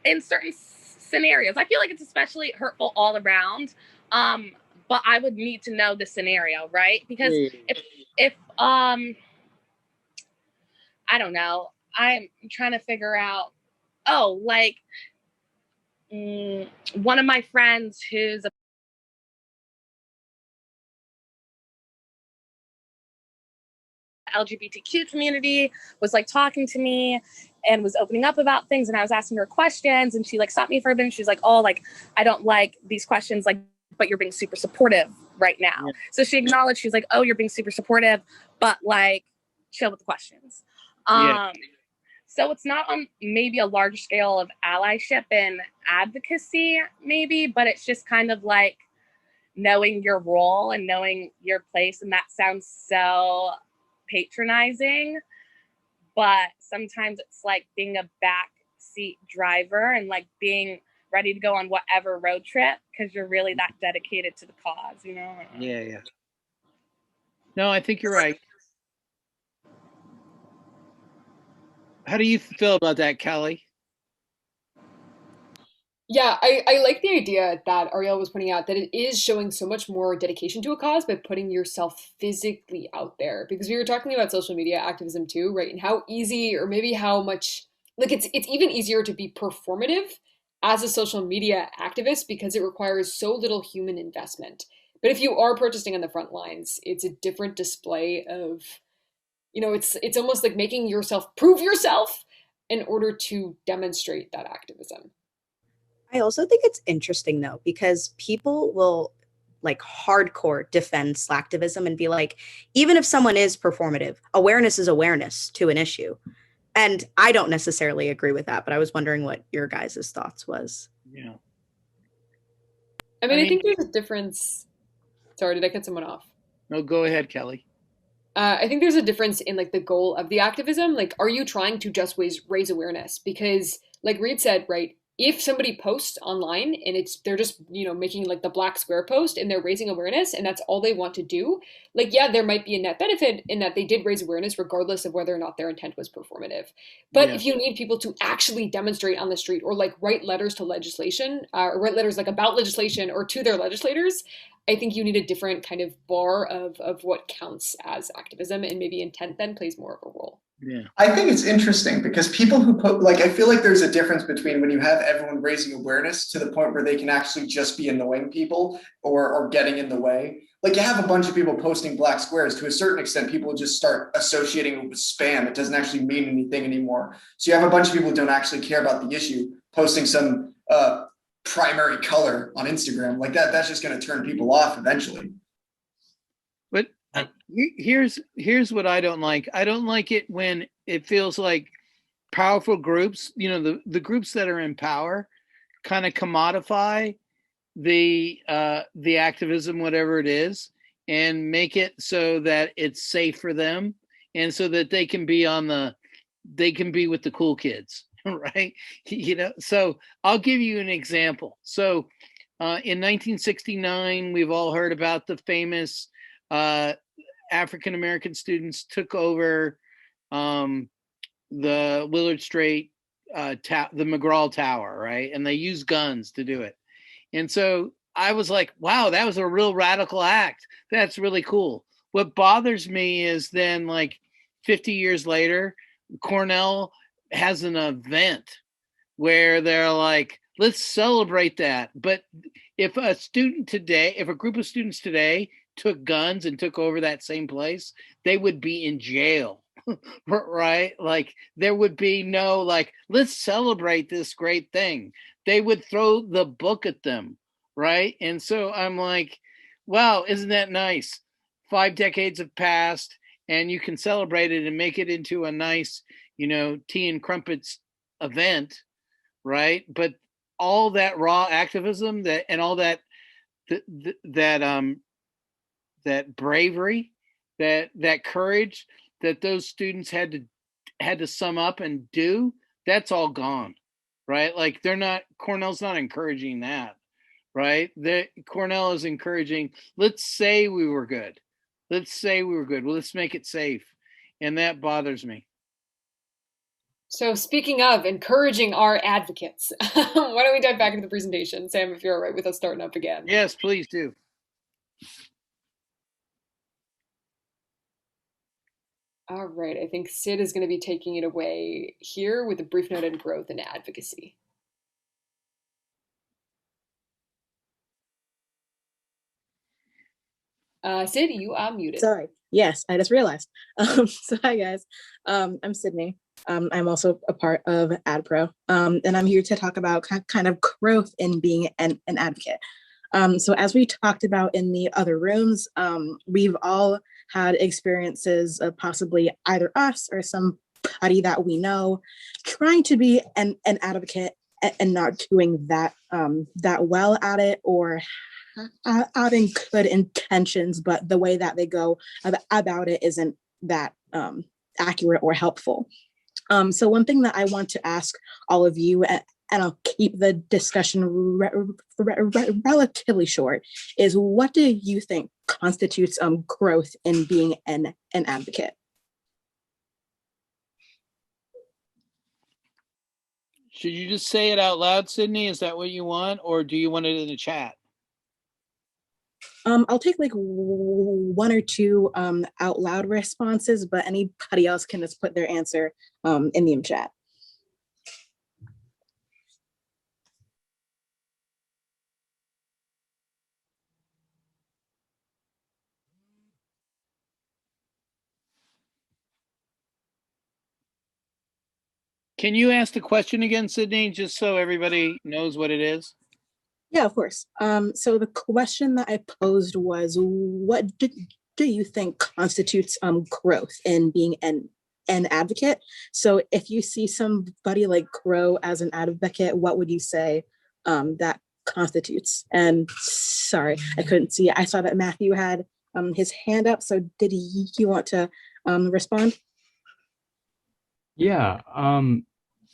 in certain scenarios. I feel like it's especially hurtful all around. But I would need to know the scenario, right? Because if I don't know, I'm trying to figure out, one of my friends who's a LGBTQ community was like talking to me and was opening up about things, and I was asking her questions, and she like stopped me for a bit, and she's like, oh, like, I don't like these questions, like, but you're being super supportive right now. So she acknowledged, she's like, oh, you're being super supportive, but like, chill with the questions. So it's not on maybe a large scale of allyship and advocacy, maybe, but it's just kind of like knowing your role and knowing your place. And that sounds so patronizing, but sometimes it's like being a backseat driver and like being ready to go on whatever road trip because you're really that dedicated to the cause, Yeah. No, I think you're right. How do you feel about that, Kelly? Yeah, I like the idea that Ariel was pointing out that it is showing so much more dedication to a cause by putting yourself physically out there. Because we were talking about social media activism too, right? And how easy, or maybe how much, like it's even easier to be performative as a social media activist because it requires so little human investment. But if you are protesting on the front lines, it's a different display of, it's almost like making yourself prove yourself in order to demonstrate that activism. I also think it's interesting though, because people will like hardcore defend slacktivism and be like, even if someone is performative, awareness is awareness to an issue. And I don't necessarily agree with that, but I was wondering what your guys' thoughts was. Yeah. I mean, I think there's a difference. Sorry, did I cut someone off? No, go ahead, Kelly. I think there's a difference in like the goal of the activism. Like, are you trying to just raise awareness? Because like Reed said, right, if somebody posts online and they're just, making like the black square post and they're raising awareness and that's all they want to do, like, yeah, there might be a net benefit in that they did raise awareness regardless of whether or not their intent was performative. But if you need people to actually demonstrate on the street or like write letters to legislation, or write letters like about legislation or to their legislators, I think you need a different kind of bar of what counts as activism, and maybe intent then plays more of a role. Yeah. I think it's interesting because people who I feel like there's a difference between when you have everyone raising awareness to the point where they can actually just be annoying people or getting in the way. Like you have a bunch of people posting black squares, to a certain extent, people just start associating it with spam. It doesn't actually mean anything anymore. So you have a bunch of people who don't actually care about the issue, posting some primary color on Instagram like that. That's just going to turn people off eventually. But here's what I don't like. I don't like it when it feels like powerful groups, the groups that are in power, kind of commodify the activism, whatever it is, and make it so that it's safe for them and so that they can be with the cool kids, right? So I'll give you an example. So in 1969, we've all heard about the famous African American students took over the Willard Straight, the McGraw Tower, right? And they used guns to do it. And so I was like, wow, that was a real radical act. That's really cool. What bothers me is then, like 50 years later, Cornell has an event where they're like, let's celebrate that. But if a group of students today took guns and took over that same place, they would be in jail. Right? Like there would be no like, let's celebrate this great thing. They would throw the book at them, right? And so I'm like, wow, isn't that nice? 5 decades have passed and you can celebrate it and make it into a nice, tea and crumpets event, right? But all that raw activism and all that bravery, that courage that those students had to sum up and do, that's all gone, right? Like Cornell's not encouraging that, right? Cornell is encouraging, let's say we were good. Well, let's make it safe. And that bothers me. So speaking of encouraging our advocates, why don't we dive back into the presentation? Sam, if you're all right with us starting up again. Yes, please do. All right, I think Sid is going to be taking it away here with a brief note on growth and advocacy. Sid, you are muted. Sorry. Yes, I just realized. So hi guys, I'm Sydney. I'm also a part of AdPro, and I'm here to talk about kind of growth in being an advocate. So as we talked about in the other rooms, we've all had experiences of possibly either us or somebody that we know trying to be an advocate and not doing that well at it, or having good intentions, but the way that they go about it isn't that accurate or helpful. So one thing that I want to ask all of you, and I'll keep the discussion relatively short, is what do you think constitutes growth in being an advocate? Should you just say it out loud, Sydney? Is that what you want? Or do you want it in the chat? I'll take like 1 or 2 out loud responses, but anybody else can just put their answer in the chat. Can you ask the question again, Sydney, just so everybody knows what it is? Yeah, of course. So the question that I posed was, what do you think constitutes growth in being an advocate? So if you see somebody like grow as an advocate, what would you say that constitutes? And sorry, I couldn't see it. I saw that Matthew had his hand up. So did you want to respond? Yeah,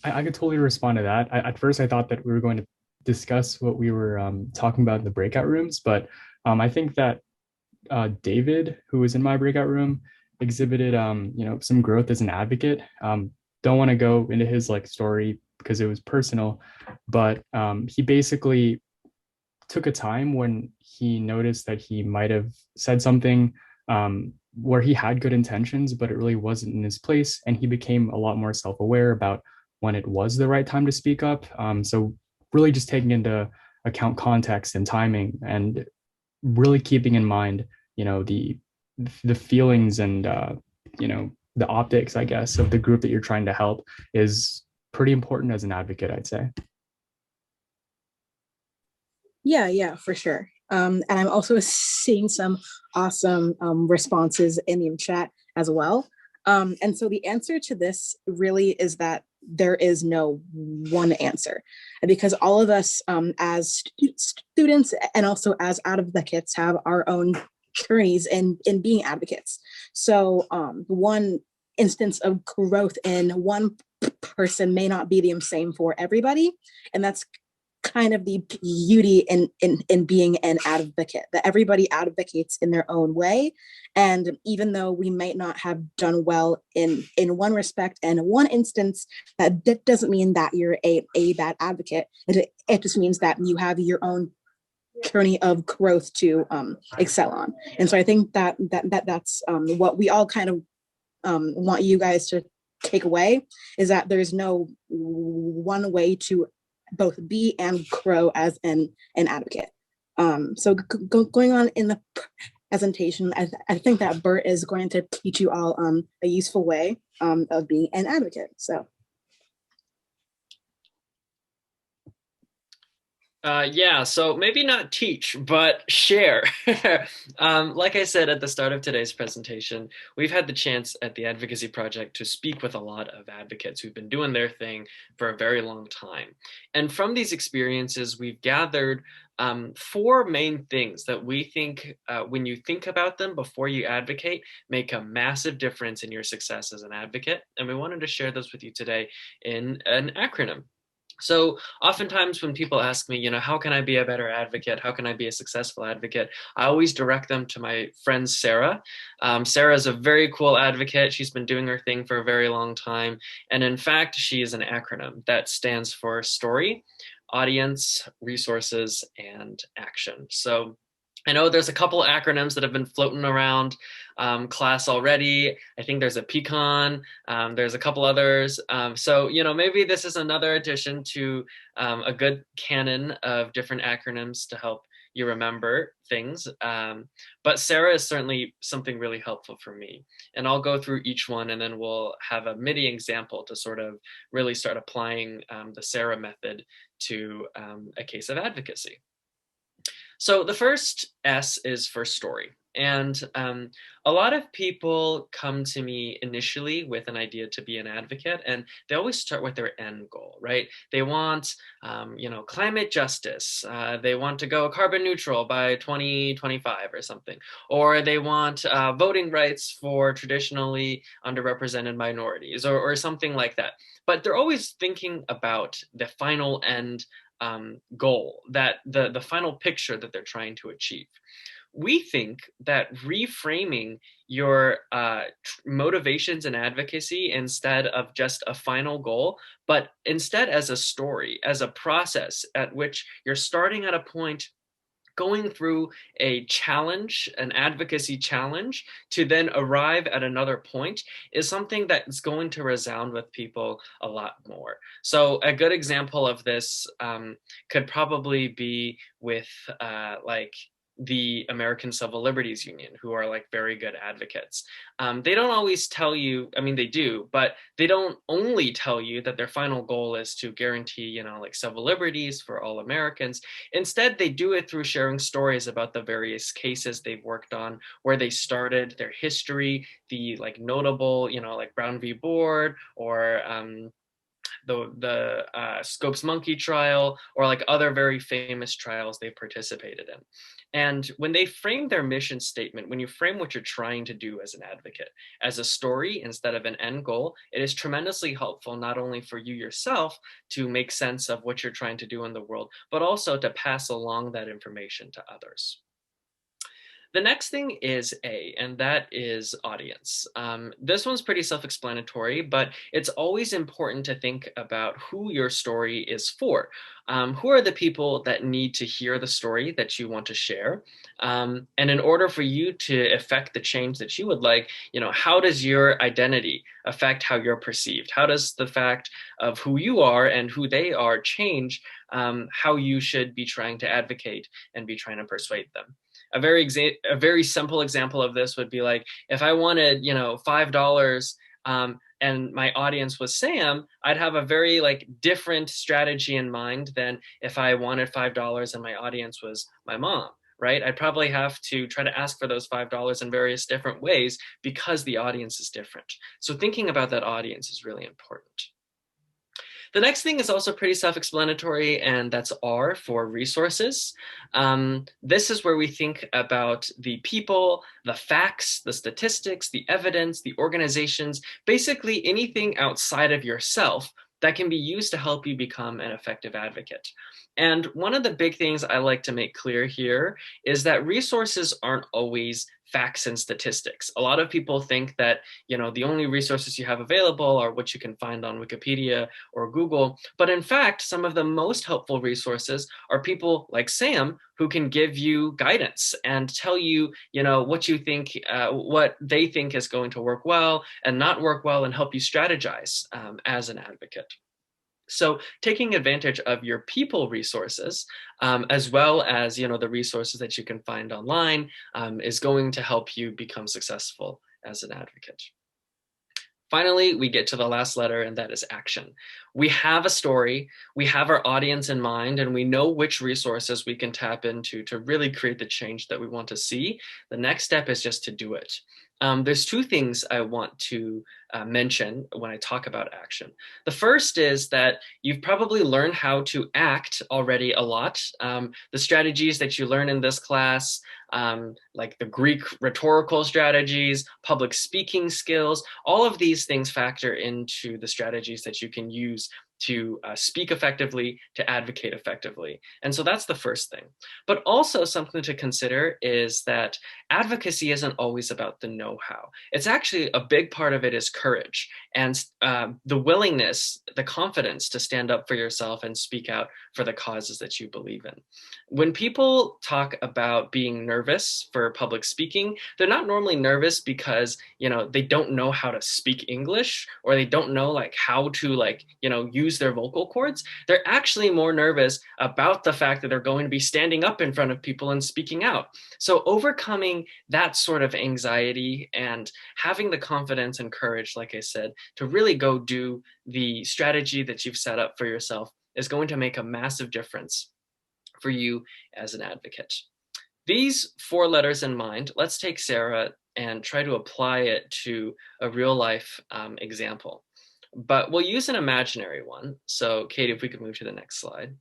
I could totally respond to that. At first, I thought that we were going to discuss what we were talking about in the breakout rooms, but I think that David, who was in my breakout room, exhibited some growth as an advocate. Don't want to go into his story because it was personal, but he basically took a time when he noticed that he might have said something where he had good intentions, but it really wasn't in his place, and he became a lot more self-aware about when it was the right time to speak up. So really just taking into account context and timing, and really keeping in mind, the feelings and, the optics, I guess, of the group that you're trying to help is pretty important as an advocate, I'd say. Yeah, for sure. And I'm also seeing some awesome responses in the chat as well. And so the answer to this really is that there is no one answer, because all of us as students and also as advocates have our own journeys in being advocates. So one instance of growth in one person may not be the same for everybody. And that's kind of the beauty in being an advocate, that everybody advocates in their own way. And even though we might not have done well in one respect and one instance, that doesn't mean that you're a bad advocate. It just means that you have your own journey of growth to excel on. And so I think that's what we all kind of want you guys to take away, is that there's no one way to both be and grow as an advocate. So going on in the presentation, I think that Bert is going to teach you all a useful way of being an advocate. So. Yeah, so maybe not teach, but share. Like I said at the start of today's presentation, we've had the chance at the Advocacy Project to speak with a lot of advocates who've been doing their thing for a very long time. And from these experiences, we've gathered 4 main things that we think, when you think about them before you advocate, make a massive difference in your success as an advocate. And we wanted to share those with you today in an acronym. So oftentimes when people ask me, you know, how can I be a better advocate? How can I be a successful advocate? I always direct them to my friend, Sarah. Sarah is a very cool advocate. She's been doing her thing for a very long time. And in fact, she is an acronym that stands for story, audience, resources, and action. So I know there's a couple acronyms that have been floating around class already. I think there's a pecan, there's a couple others. So, you know, maybe this is another addition to a good canon of different acronyms to help you remember things. But Sarah is certainly something really helpful for me. And I'll go through each one and then we'll have a mini example to sort of really start applying the Sarah method to a case of advocacy. So the first S is for story. And a lot of people come to me initially with an idea to be an advocate, and they always start with their end goal, right? They want, you know, climate justice. They want to go carbon neutral by 2025 or something. Or they want voting rights for traditionally underrepresented minorities or something like that. But they're always thinking about the final end goal, that the final picture that they're trying to achieve. We think that reframing your motivations and advocacy instead of just a final goal, but instead as a story, as a process at which you're starting at a point, going through a challenge, an advocacy challenge, to then arrive at another point is something that's going to resound with people a lot more. So a good example of this could probably be with like the American Civil Liberties Union, who are like very good advocates. They don't always tell you, I mean, they do, but they don't only tell you that their final goal is to guarantee, you know, like civil liberties for all Americans. Instead, they do it through sharing stories about the various cases they've worked on, where they started, their history, the like notable, you know, like Brown v. Board, or the Scopes Monkey trial, or like other very famous trials they participated in. And when they frame their mission statement, when you frame what you're trying to do as an advocate as a story instead of an end goal, it is tremendously helpful not only for you yourself to make sense of what you're trying to do in the world, but also to pass along that information to others. The next thing is A, and that is audience. This one's pretty self-explanatory, but it's always important to think about who your story is for. Who are the people that need to hear the story that you want to share? And in order for you to effect the change that you would like, you know, how does your identity affect how you're perceived? How does the fact of who you are and who they are change how you should be trying to advocate and be trying to persuade them? A very simple example of this would be like, if I wanted, you know, $5 and my audience was Sam, I'd have a very like different strategy in mind than if I wanted $5 and my audience was my mom, right? I'd probably have to try to ask for those $5 in various different ways because the audience is different. So thinking about that audience is really important. The next thing is also pretty self-explanatory, and that's R for resources. This is where we think about the people, the facts, the statistics, the evidence, the organizations, basically anything outside of yourself that can be used to help you become an effective advocate. And one of the big things I like to make clear here is that resources aren't always facts and statistics. A lot of people think that, the only resources you have available are what you can find on Wikipedia or Google. But in fact, some of the most helpful resources are people like Sam who can give you guidance and tell you, what you think, what they think is going to work well and not work well, and help you strategize as an advocate. So taking advantage of your people resources, as well as the resources that you can find online, is going to help you become successful as an advocate. Finally, we get to the last letter, and that is action. We have a story, we have our audience in mind, and we know which resources we can tap into to really create the change that we want to see. The next step is just to do it. There's two things I want to mention when I talk about action. The first is that you've probably learned how to act already a lot. The strategies that you learn in this class, like the Greek rhetorical strategies, public speaking skills, all of these things factor into the strategies that you can use to speak effectively, to advocate effectively. And so that's the first thing. But also something to consider is that advocacy isn't always about the know-how. It's actually a big part of it is courage and the willingness, the confidence to stand up for yourself and speak out for the causes that you believe in. When people talk about being nervous for public speaking, they're not normally nervous because, they don't know how to speak English, or they don't know how to use their vocal cords. They're actually more nervous about the fact that they're going to be standing up in front of people and speaking out. So overcoming that sort of anxiety and having the confidence and courage, like I said, to really go do the strategy that you've set up for yourself is going to make a massive difference for you as an advocate. These 4 letters in mind, let's take Sarah and try to apply it to a real life example. But we'll use an imaginary one. So Katie, if we could move to the next slide.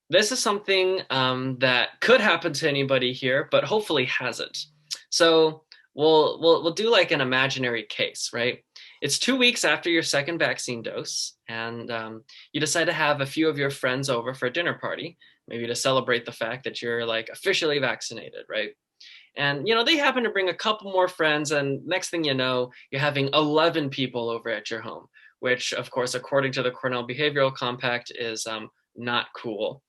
This is something that could happen to anybody here, but hopefully hasn't. So we'll do like an imaginary case, right? It's 2 weeks after your second vaccine dose, and you decide to have a few of your friends over for a dinner party, maybe to celebrate the fact that you're officially vaccinated, right? And, they happen to bring a couple more friends, and next thing you know, you're having 11 people over at your home, which, of course, according to the Cornell Behavioral Compact, is not cool.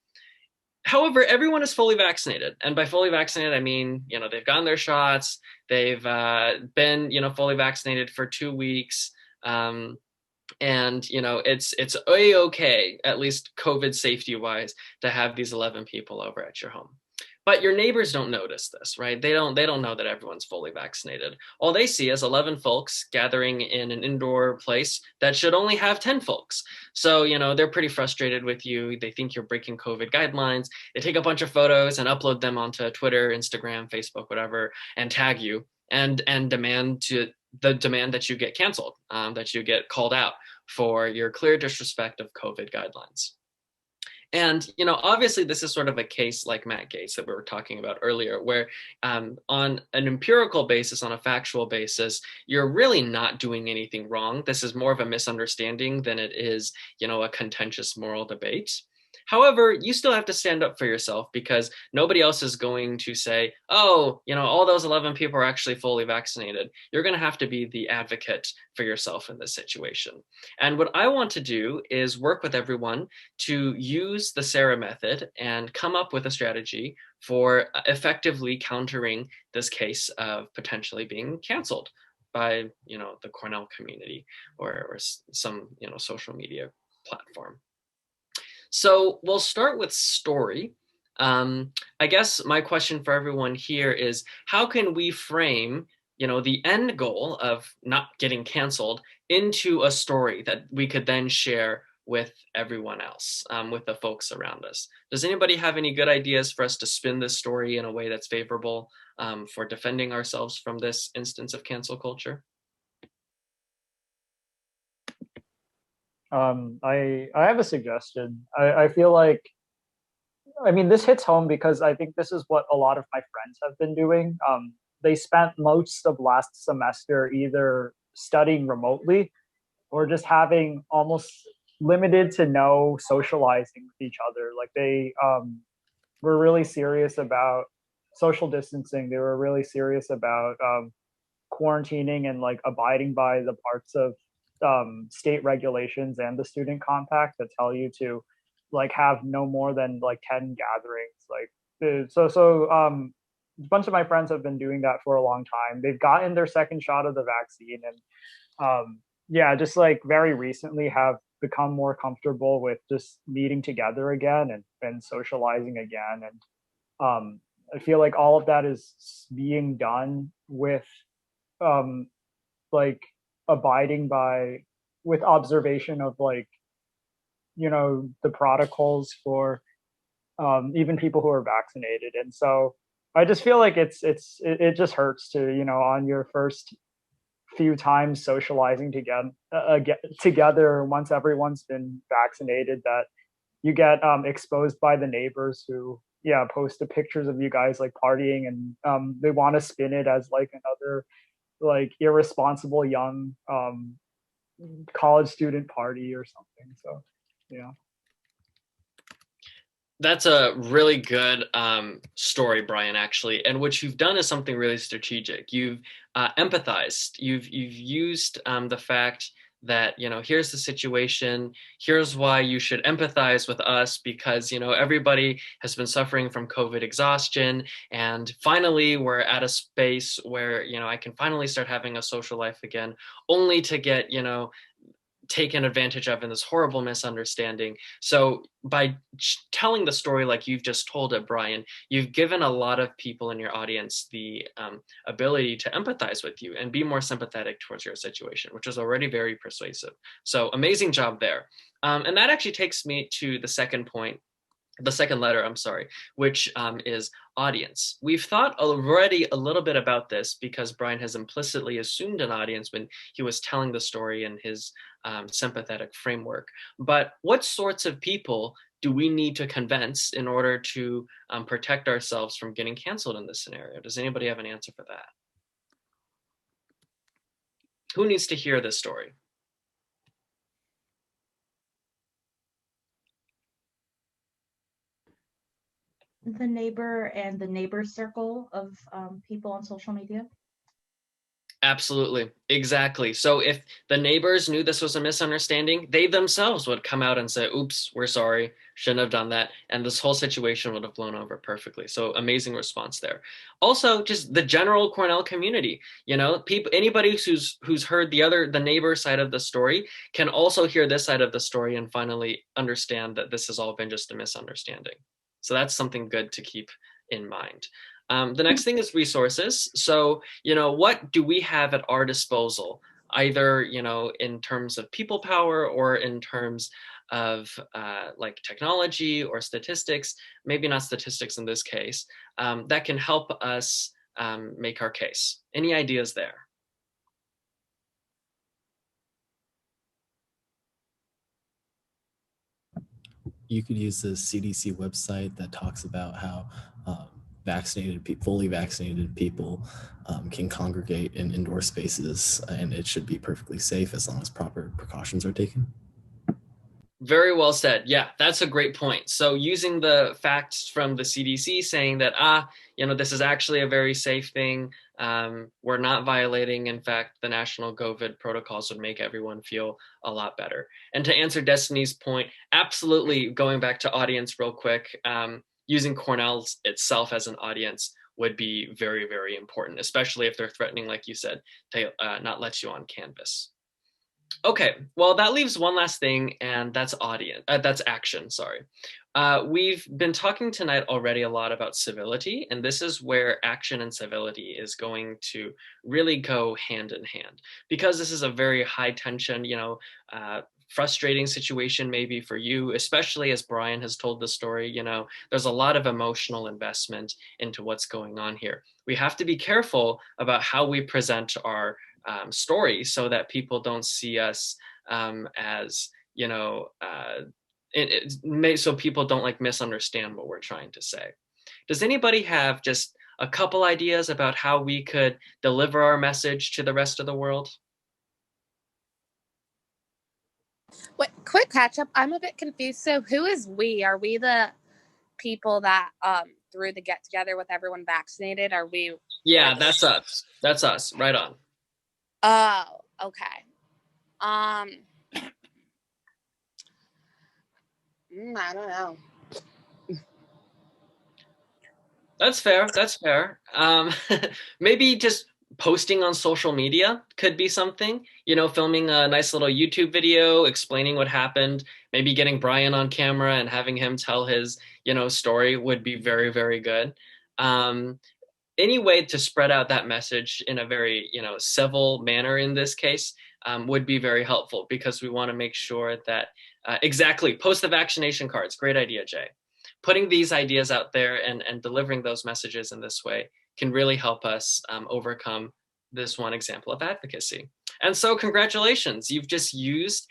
However, everyone is fully vaccinated. And by fully vaccinated, I mean, they've gotten their shots, they've been, fully vaccinated for 2 weeks. And, it's a-okay, at least COVID safety wise, to have these 11 people over at your home. But your neighbors don't notice this, right? They don't know that everyone's fully vaccinated. All they see is 11 folks gathering in an indoor place that should only have 10 folks. So, they're pretty frustrated with you. They think you're breaking COVID guidelines. They take a bunch of photos and upload them onto Twitter, Instagram, Facebook, whatever, and tag you and demand that you get canceled, that you get called out for your clear disrespect of COVID guidelines. And, obviously this is sort of a case like Matt Gaetz that we were talking about earlier, where on an empirical basis, on a factual basis, you're really not doing anything wrong. This is more of a misunderstanding than it is, a contentious moral debate. However, you still have to stand up for yourself, because nobody else is going to say, oh, all those 11 people are actually fully vaccinated. You're going to have to be the advocate for yourself in this situation. And what I want to do is work with everyone to use the Sarah method and come up with a strategy for effectively countering this case of potentially being canceled by, the Cornell community or some, social media platform. So we'll start with story. I guess my question for everyone here is, how can we frame, the end goal of not getting canceled into a story that we could then share with everyone else, with the folks around us? Does anybody have any good ideas for us to spin this story in a way that's favorable for defending ourselves from this instance of cancel culture? I have a suggestion. I feel like, I mean, this hits home because I think this is what a lot of my friends have been doing. They spent most of last semester either studying remotely or just having almost limited to no socializing with each other. Like they were really serious about social distancing. They were really serious about quarantining and like abiding by the parts of state regulations and the student compact that tell you to like have no more than like 10 gatherings. Like a bunch of my friends have been doing that for a long time. They've gotten their second shot of the vaccine, and yeah, just like very recently have become more comfortable with just meeting together again and socializing again. And I feel like all of that is being done with um like abiding by with observation of like, you know, the protocols for even people who are vaccinated. And so I just feel like it just hurts to, you know, on your first few times socializing together once everyone's been vaccinated, that you get exposed by the neighbors who, yeah, post the pictures of you guys like partying, and they want to spin it as like another like irresponsible young college student party or something. So yeah. That's a really good story, Brian, actually. And what you've done is something really strategic. You've empathized. You've used the fact that, you know, here's the situation. Here's why you should empathize with us, because, you know, everybody has been suffering from COVID exhaustion. And finally, we're at a space where, you know, I can finally start having a social life again, only to get, you know, taken advantage of in this horrible misunderstanding. So by telling the story like you've just told it, Brian, you've given a lot of people in your audience the ability to empathize with you and be more sympathetic towards your situation, which is already very persuasive. So amazing job there. And that actually takes me to the second point, the second letter, I'm sorry, which is audience. We've thought already a little bit about this because Brian has implicitly assumed an audience when he was telling the story in his sympathetic framework. But what sorts of people do we need to convince in order to protect ourselves from getting canceled in this scenario? Does anybody have an answer for that? Who needs to hear this story? The neighbor and the neighbor circle of people on social media. Absolutely. Exactly. So if the neighbors knew this was a misunderstanding, they themselves would come out and say, oops, we're sorry, shouldn't have done that. And this whole situation would have blown over perfectly. So amazing response there. Also, just the general Cornell community, you know, people, anybody who's heard the neighbor side of the story can also hear this side of the story and finally understand that this has all been just a misunderstanding. So that's something good to keep in mind. The next thing is resources. So, you know, what do we have at our disposal, either, you know, in terms of people power or in terms of like technology or statistics, maybe not statistics in this case, that can help us make our case. Any ideas there? You could use the CDC website that talks about how fully vaccinated people can congregate in indoor spaces, and it should be perfectly safe as long as proper precautions are taken. Very well said. Yeah, that's a great point. So using the facts from the CDC saying that, you know, this is actually a very safe thing. We're not violating. In fact, the national COVID protocols would make everyone feel a lot better. And to answer Destiny's point, absolutely, going back to audience real quick, using Cornell itself as an audience would be very, very important, especially if they're threatening, like you said, to not let you on canvas. Okay, well, that leaves one last thing, and that's that's action, sorry. We've been talking tonight already a lot about civility, and this is where action and civility is going to really go hand in hand, because this is a very high tension, you know, frustrating situation maybe for you, especially as Brian has told the story. You know, there's a lot of emotional investment into what's going on here. We have to be careful about how we present our story so that people don't see us as, so people don't like misunderstand what we're trying to say. Does anybody have just a couple ideas about how we could deliver our message to the rest of the world? Wait, quick catch up. I'm a bit confused. So who is we? Are we the people that threw the get together with everyone vaccinated? Are we? Yeah, that's us. That's us. Right on. Oh, okay. I don't know. That's fair. That's fair. Maybe just posting on social media could be something, filming a nice little YouTube video explaining what happened, maybe getting Brian on camera and having him tell his, story would be very, very good. Any way to spread out that message in a very, civil manner in this case would be very helpful, because we want to make sure that exactly, post the vaccination cards. Great idea, Jay. Putting these ideas out there and delivering those messages in this way can really help us overcome this one example of advocacy. And so congratulations, you've just used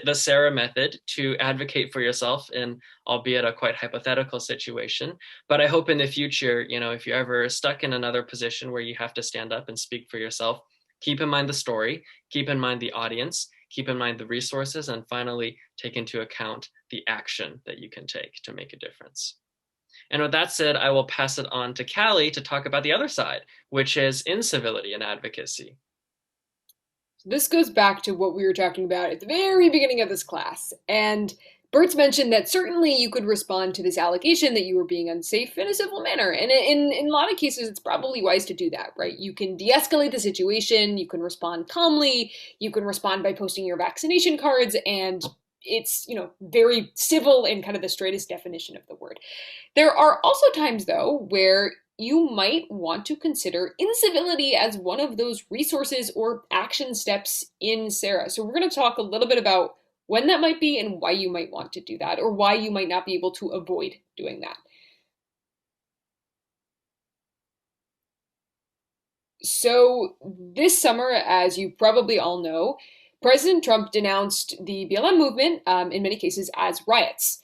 the Sarah method to advocate for yourself in, albeit a quite hypothetical situation. But I hope in the future, if you're ever stuck in another position where you have to stand up and speak for yourself, keep in mind the story, keep in mind the audience, keep in mind the resources, and finally take into account the action that you can take to make a difference. And with that said, I will pass it on to Callie to talk about the other side, which is incivility and advocacy. This goes back to what we were talking about at the very beginning of this class. And Bert's mentioned that certainly you could respond to this allegation that you were being unsafe in a civil manner. And in a lot of cases, it's probably wise to do that, right? You can de-escalate the situation, you can respond calmly, you can respond by posting your vaccination cards, and it's, very civil in kind of the straightest definition of the word. There are also times, though, where you might want to consider incivility as one of those resources or action steps in Sarah. So we're going to talk a little bit about when that might be and why you might want to do that, or why you might not be able to avoid doing that. So this summer, as you probably all know, President Trump denounced the BLM movement, in many cases, as riots,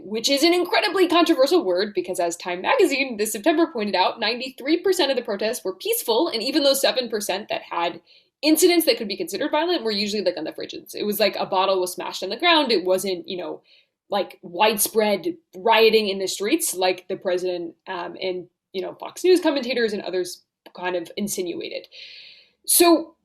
which is an incredibly controversial word because, as Time Magazine this September pointed out, 93% of the protests were peaceful, and even those 7% that had incidents that could be considered violent were usually like on the fringes. It was like a bottle was smashed on the ground. It wasn't, like widespread rioting in the streets like the president and, Fox News commentators and others kind of insinuated. So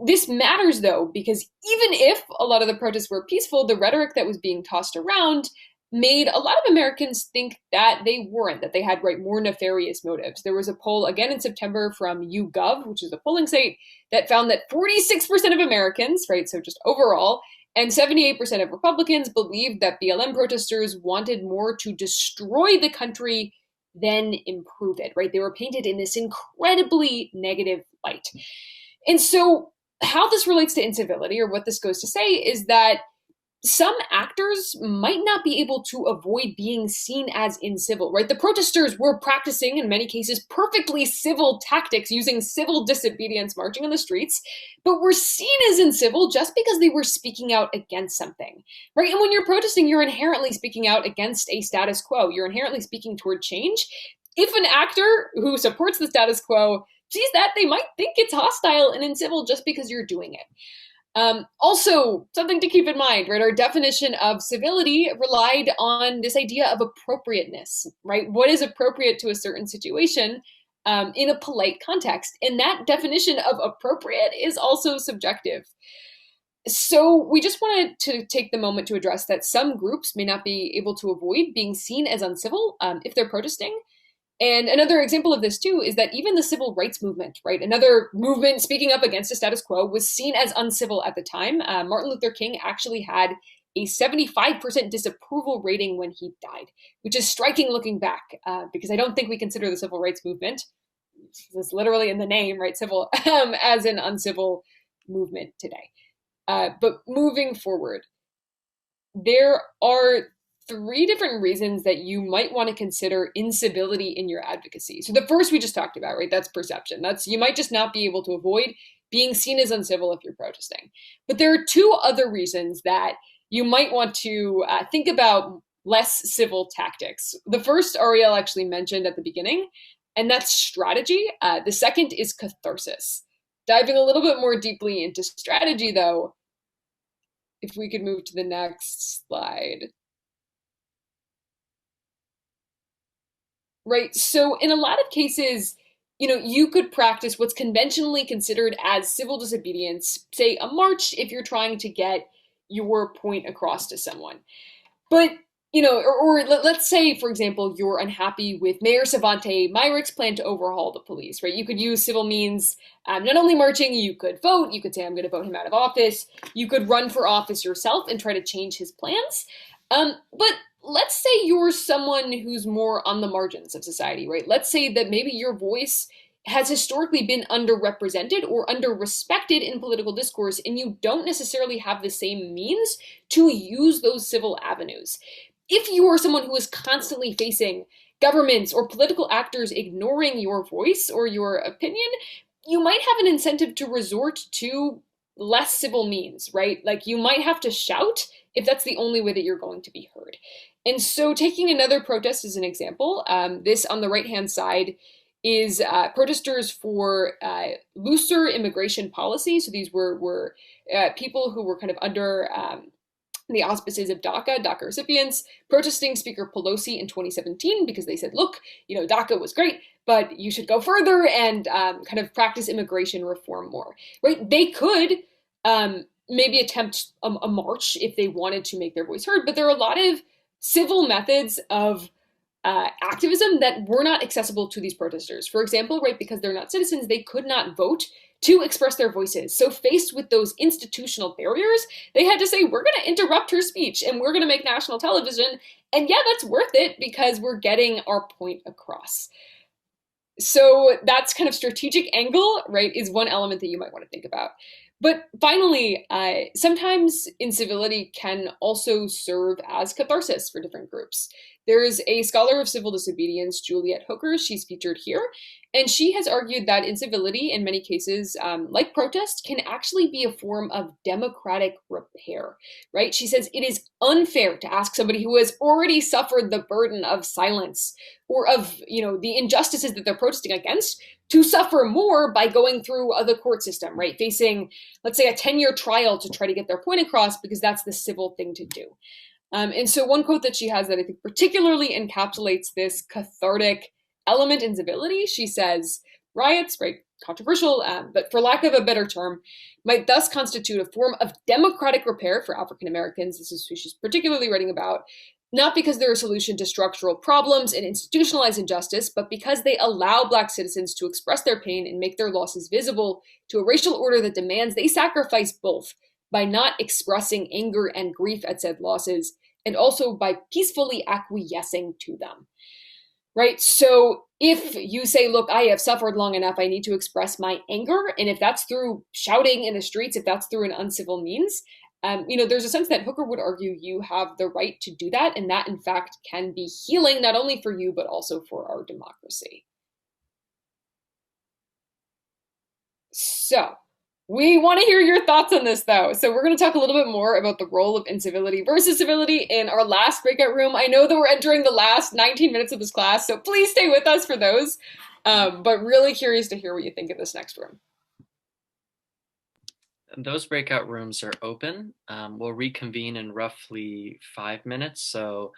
this matters, though, because even if a lot of the protests were peaceful, the rhetoric that was being tossed around made a lot of Americans think that they weren't, that they had more nefarious motives. There was a poll again in September from YouGov, which is a polling site, that found that 46% of Americans, so just overall, and 78% of Republicans believed that BLM protesters wanted more to destroy the country than improve it, They were painted in this incredibly negative light. And so how this relates to incivility, or what this goes to say, is that some actors might not be able to avoid being seen as incivil, The protesters were practicing, in many cases, perfectly civil tactics using civil disobedience, marching on the streets, but were seen as incivil just because they were speaking out against something, And when you're protesting, you're inherently speaking out against a status quo. You're inherently speaking toward change. If an actor who supports the status quo sees that, they might think it's hostile and incivil just because you're doing it. Also, something to keep in mind, Our definition of civility relied on this idea of appropriateness, What is appropriate to a certain situation in a polite context? And that definition of appropriate is also subjective. So we just wanted to take the moment to address that some groups may not be able to avoid being seen as uncivil if they're protesting. And another example of this, too, is that even the civil rights movement, another movement speaking up against the status quo, was seen as uncivil at the time. Martin Luther King actually had a 75% disapproval rating when he died, which is striking looking back, because I don't think we consider the civil rights movement, it's literally in the name, civil, as an uncivil movement today. But moving forward, there are 3 different reasons that you might want to consider incivility in your advocacy. So the first we just talked about, That's perception. You might just not be able to avoid being seen as uncivil if you're protesting. But there are two other reasons that you might want to think about less civil tactics. The first Ariel actually mentioned at the beginning, and that's strategy. The second is catharsis. Diving a little bit more deeply into strategy, though, if we could move to the next slide. Right, so in a lot of cases, you could practice what's conventionally considered as civil disobedience, say a march, if you're trying to get your point across to someone. But, or let's say, for example, you're unhappy with Mayor Savante Myrick's plan to overhaul the police, right? You could use civil means, not only marching, you could vote, you could say, I'm going to vote him out of office, you could run for office yourself and try to change his plans. But let's say you're someone who's more on the margins of society, right? Let's say that maybe your voice has historically been underrepresented or underrespected in political discourse, and you don't necessarily have the same means to use those civil avenues. If you are someone who is constantly facing governments or political actors ignoring your voice or your opinion, you might have an incentive to resort to less civil means, right? Like you might have to shout if that's the only way that you're going to be heard. And so taking another protest as an example, this on the right-hand side is protesters for looser immigration policy. So these were people who were kind of under the auspices of DACA recipients, protesting Speaker Pelosi in 2017 because they said, look, DACA was great, but you should go further and kind of practice immigration reform more, right? They could maybe attempt a march if they wanted to make their voice heard, but there are a lot of civil methods of activism that were not accessible to these protesters. For example, right, because they're not citizens, they could not vote to express their voices. So faced with those institutional barriers, they had to say, we're going to interrupt her speech and we're going to make national television. And yeah, that's worth it because we're getting our point across. So that's kind of strategic angle, right, is one element that you might want to think about. But finally, sometimes incivility can also serve as catharsis for different groups. There's a scholar of civil disobedience, Juliet Hooker, she's featured here, and she has argued that incivility, in many cases, like protest, can actually be a form of democratic repair, right? She says it is unfair to ask somebody who has already suffered the burden of silence or of, the injustices that they're protesting against to suffer more by going through the court system, right? Facing, let's say, a 10-year trial to try to get their point across because that's the civil thing to do. And so one quote that she has that I think particularly encapsulates this cathartic element in civility, she says, riots, right, controversial, but for lack of a better term, might thus constitute a form of democratic repair for African Americans. This is who she's particularly writing about, not because they're a solution to structural problems and institutionalized injustice, but because they allow Black citizens to express their pain and make their losses visible to a racial order that demands they sacrifice both by not expressing anger and grief at said losses, and also by peacefully acquiescing to them. Right? So if you say, look, I have suffered long enough, I need to express my anger, and if that's through shouting in the streets, if that's through an uncivil means, there's a sense that Hooker would argue you have the right to do that, and that in fact can be healing not only for you, but also for our democracy. So we want to hear your thoughts on this, though. So we're going to talk a little bit more about the role of incivility versus civility in our last breakout room. I know that we're entering the last 19 minutes of this class, so please stay with us for those. But really curious to hear what you think of this next room. Those breakout rooms are open. We'll reconvene in roughly 5 minutes, so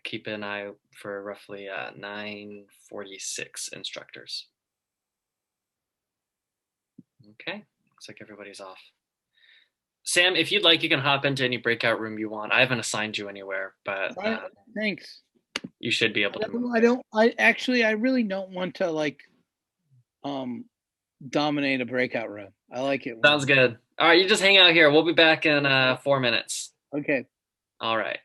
keep an eye for roughly 9:46 instructors. Okay, looks like everybody's off. Sam, if you'd like, you can hop into any breakout room you want. I haven't assigned you anywhere, but thanks. You should be able to move. I really don't want to dominate a breakout room. I like it. Sounds good. All right, you just hang out here. We'll be back in 4 minutes. Okay. All right.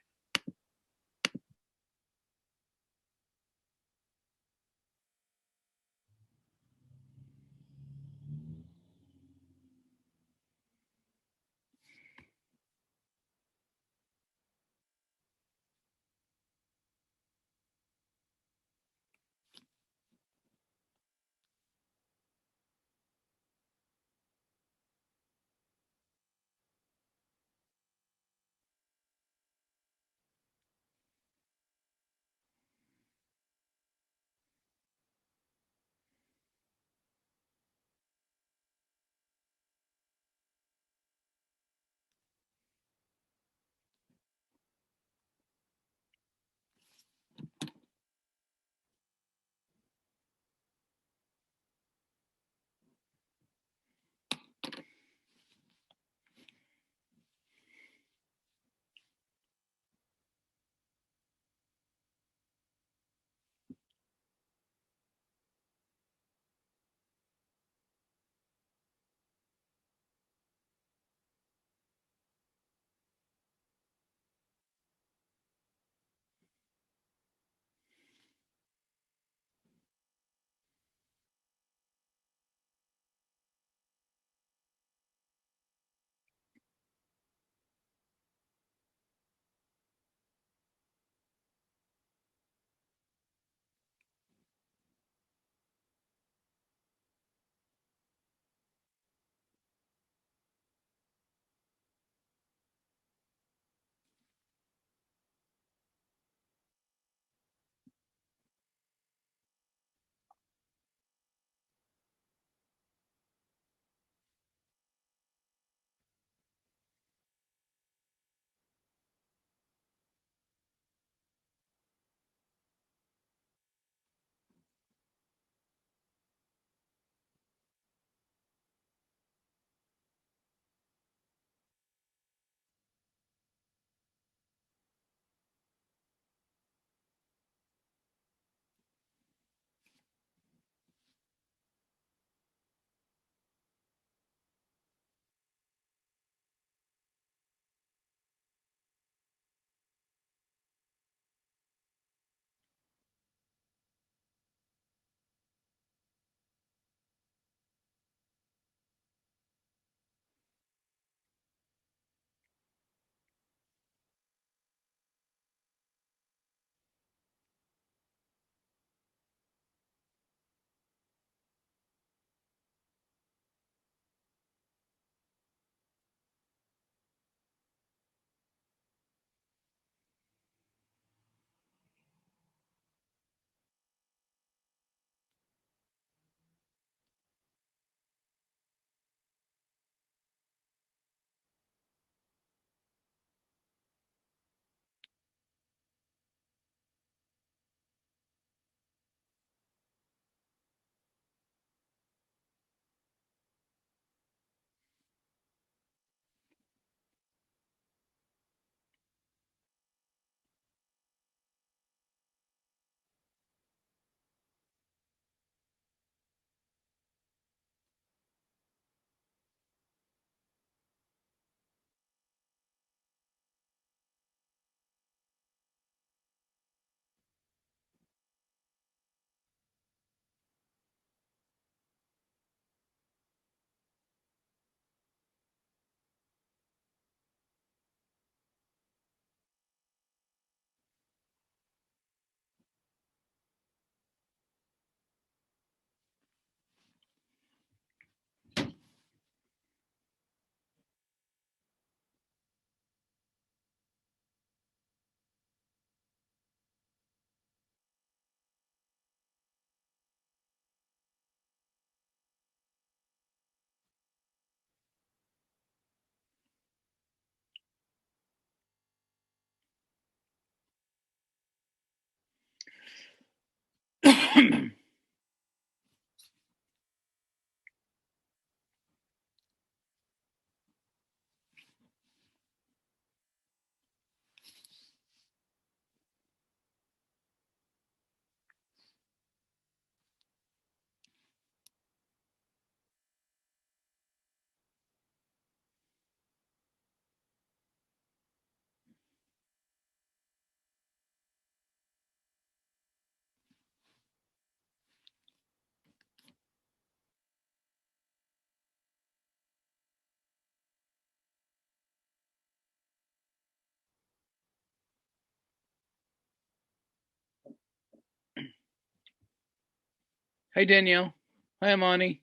Hi, Danielle. Hi, Amani.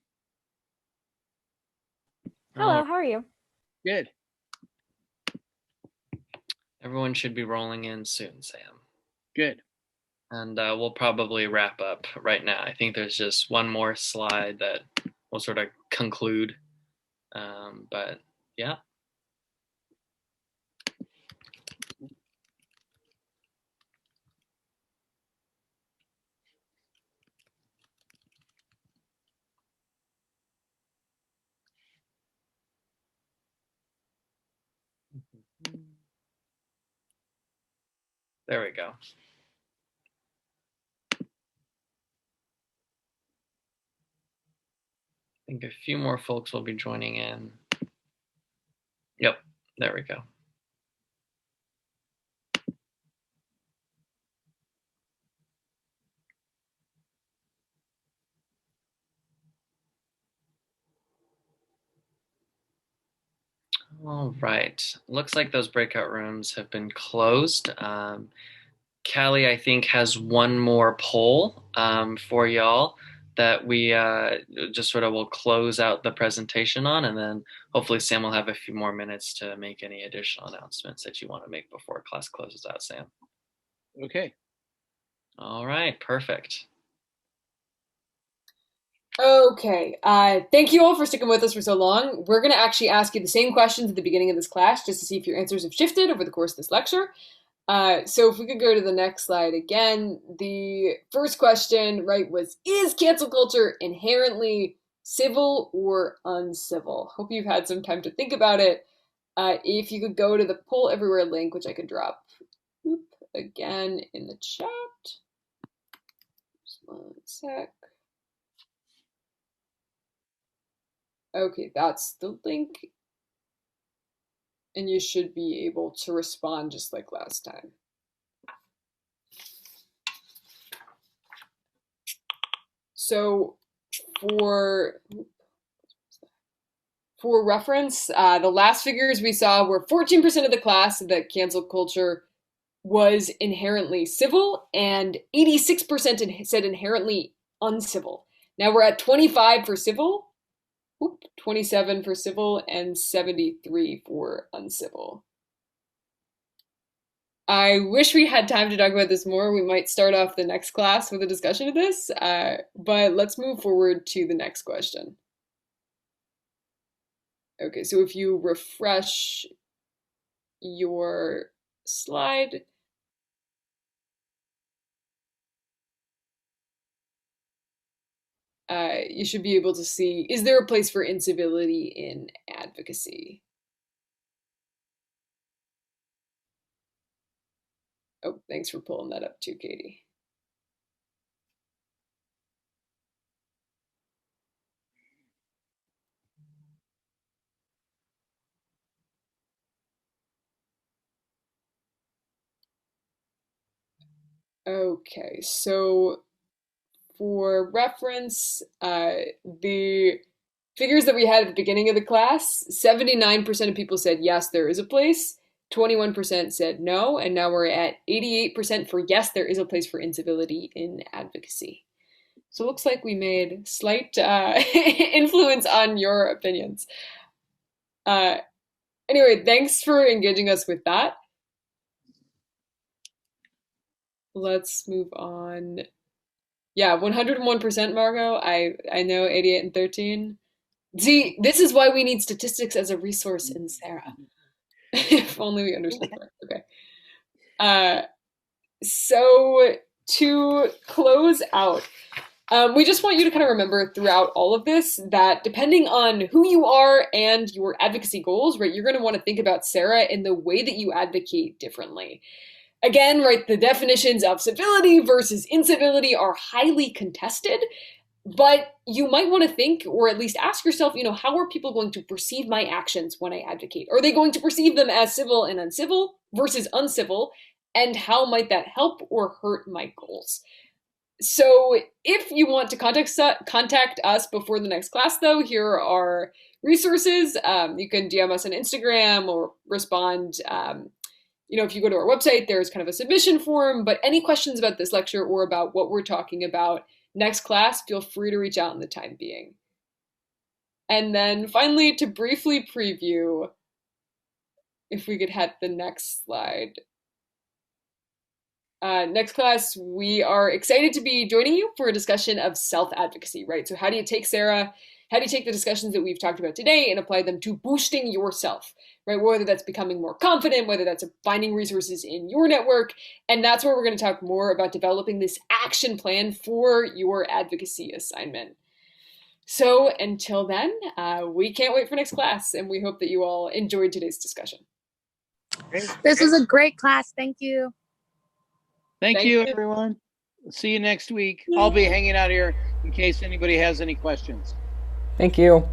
Hello, how are you? Good. Everyone should be rolling in soon, Sam. Good. And we'll probably wrap up right now. I think there's just one more slide that will sort of conclude. But yeah. There we go. I think a few more folks will be joining in. Yep, there we go. All right, looks like those breakout rooms have been closed. Callie, I think, has one more poll for y'all that we just sort of will close out the presentation on, and then hopefully Sam will have a few more minutes to make any additional announcements that you want to make before class closes out, Sam. Okay. All right, perfect. Okay, thank you all for sticking with us for so long. We're going to actually ask you the same questions at the beginning of this class just to see if your answers have shifted over the course of this lecture. So if we could go to the next slide again, the first question, right, was, is cancel culture inherently civil or uncivil? Hope you've had some time to think about it. If you could go to the Poll Everywhere link, which I could drop again in the chat. Just one sec. Okay, that's the link. And you should be able to respond just like last time. So for reference, the last figures we saw were 14% of the class that cancel culture was inherently civil, and 86% said inherently uncivil. Now we're at 25 for civil, 27 for civil, and 73 for uncivil. I wish we had time to talk about this more. We might start off the next class with a discussion of this, but let's move forward to the next question. Okay, so if you refresh your slide, you should be able to see, is there a place for incivility in advocacy? Oh, thanks for pulling that up too, Katie. Okay, so for reference, the figures that we had at the beginning of the class, 79% of people said yes, there is a place, 21% said no, and now we're at 88% for yes, there is a place for incivility in advocacy. So it looks like we made slight influence on your opinions. Anyway, thanks for engaging us with that. Let's move on. Yeah, 101%, Margot. I know 88 and 13. See, this is why we need statistics as a resource in Sarah. If only we understood that. Okay. So to close out, we just want you to kind of remember throughout all of this that depending on who you are and your advocacy goals, right, you're going to want to think about Sarah in the way that you advocate differently. Again, right, the definitions of civility versus incivility are highly contested, but you might want to think, or at least ask yourself, how are people going to perceive my actions when I advocate? Are they going to perceive them as civil and uncivil versus uncivil? And how might that help or hurt my goals? So if you want to contact us before the next class, though, here are resources. You can DM us on Instagram or respond. If you go to our website, there's kind of a submission form, but any questions about this lecture or about what we're talking about Next class, feel free to reach out in the time being. And then finally, to briefly preview, if we could have the next slide. Next class, we are excited to be joining you for a discussion of self-advocacy, right? So how do you take, Sarah, how do you take the discussions that we've talked about today and apply them to boosting yourself, right? Whether that's becoming more confident, whether that's finding resources in your network. And that's where we're going to talk more about developing this action plan for your advocacy assignment. So until then, we can't wait for next class, and we hope that you all enjoyed today's discussion. This was a great class. Thank you. Thank you, everyone. See you next week. I'll be hanging out here in case anybody has any questions. Thank you.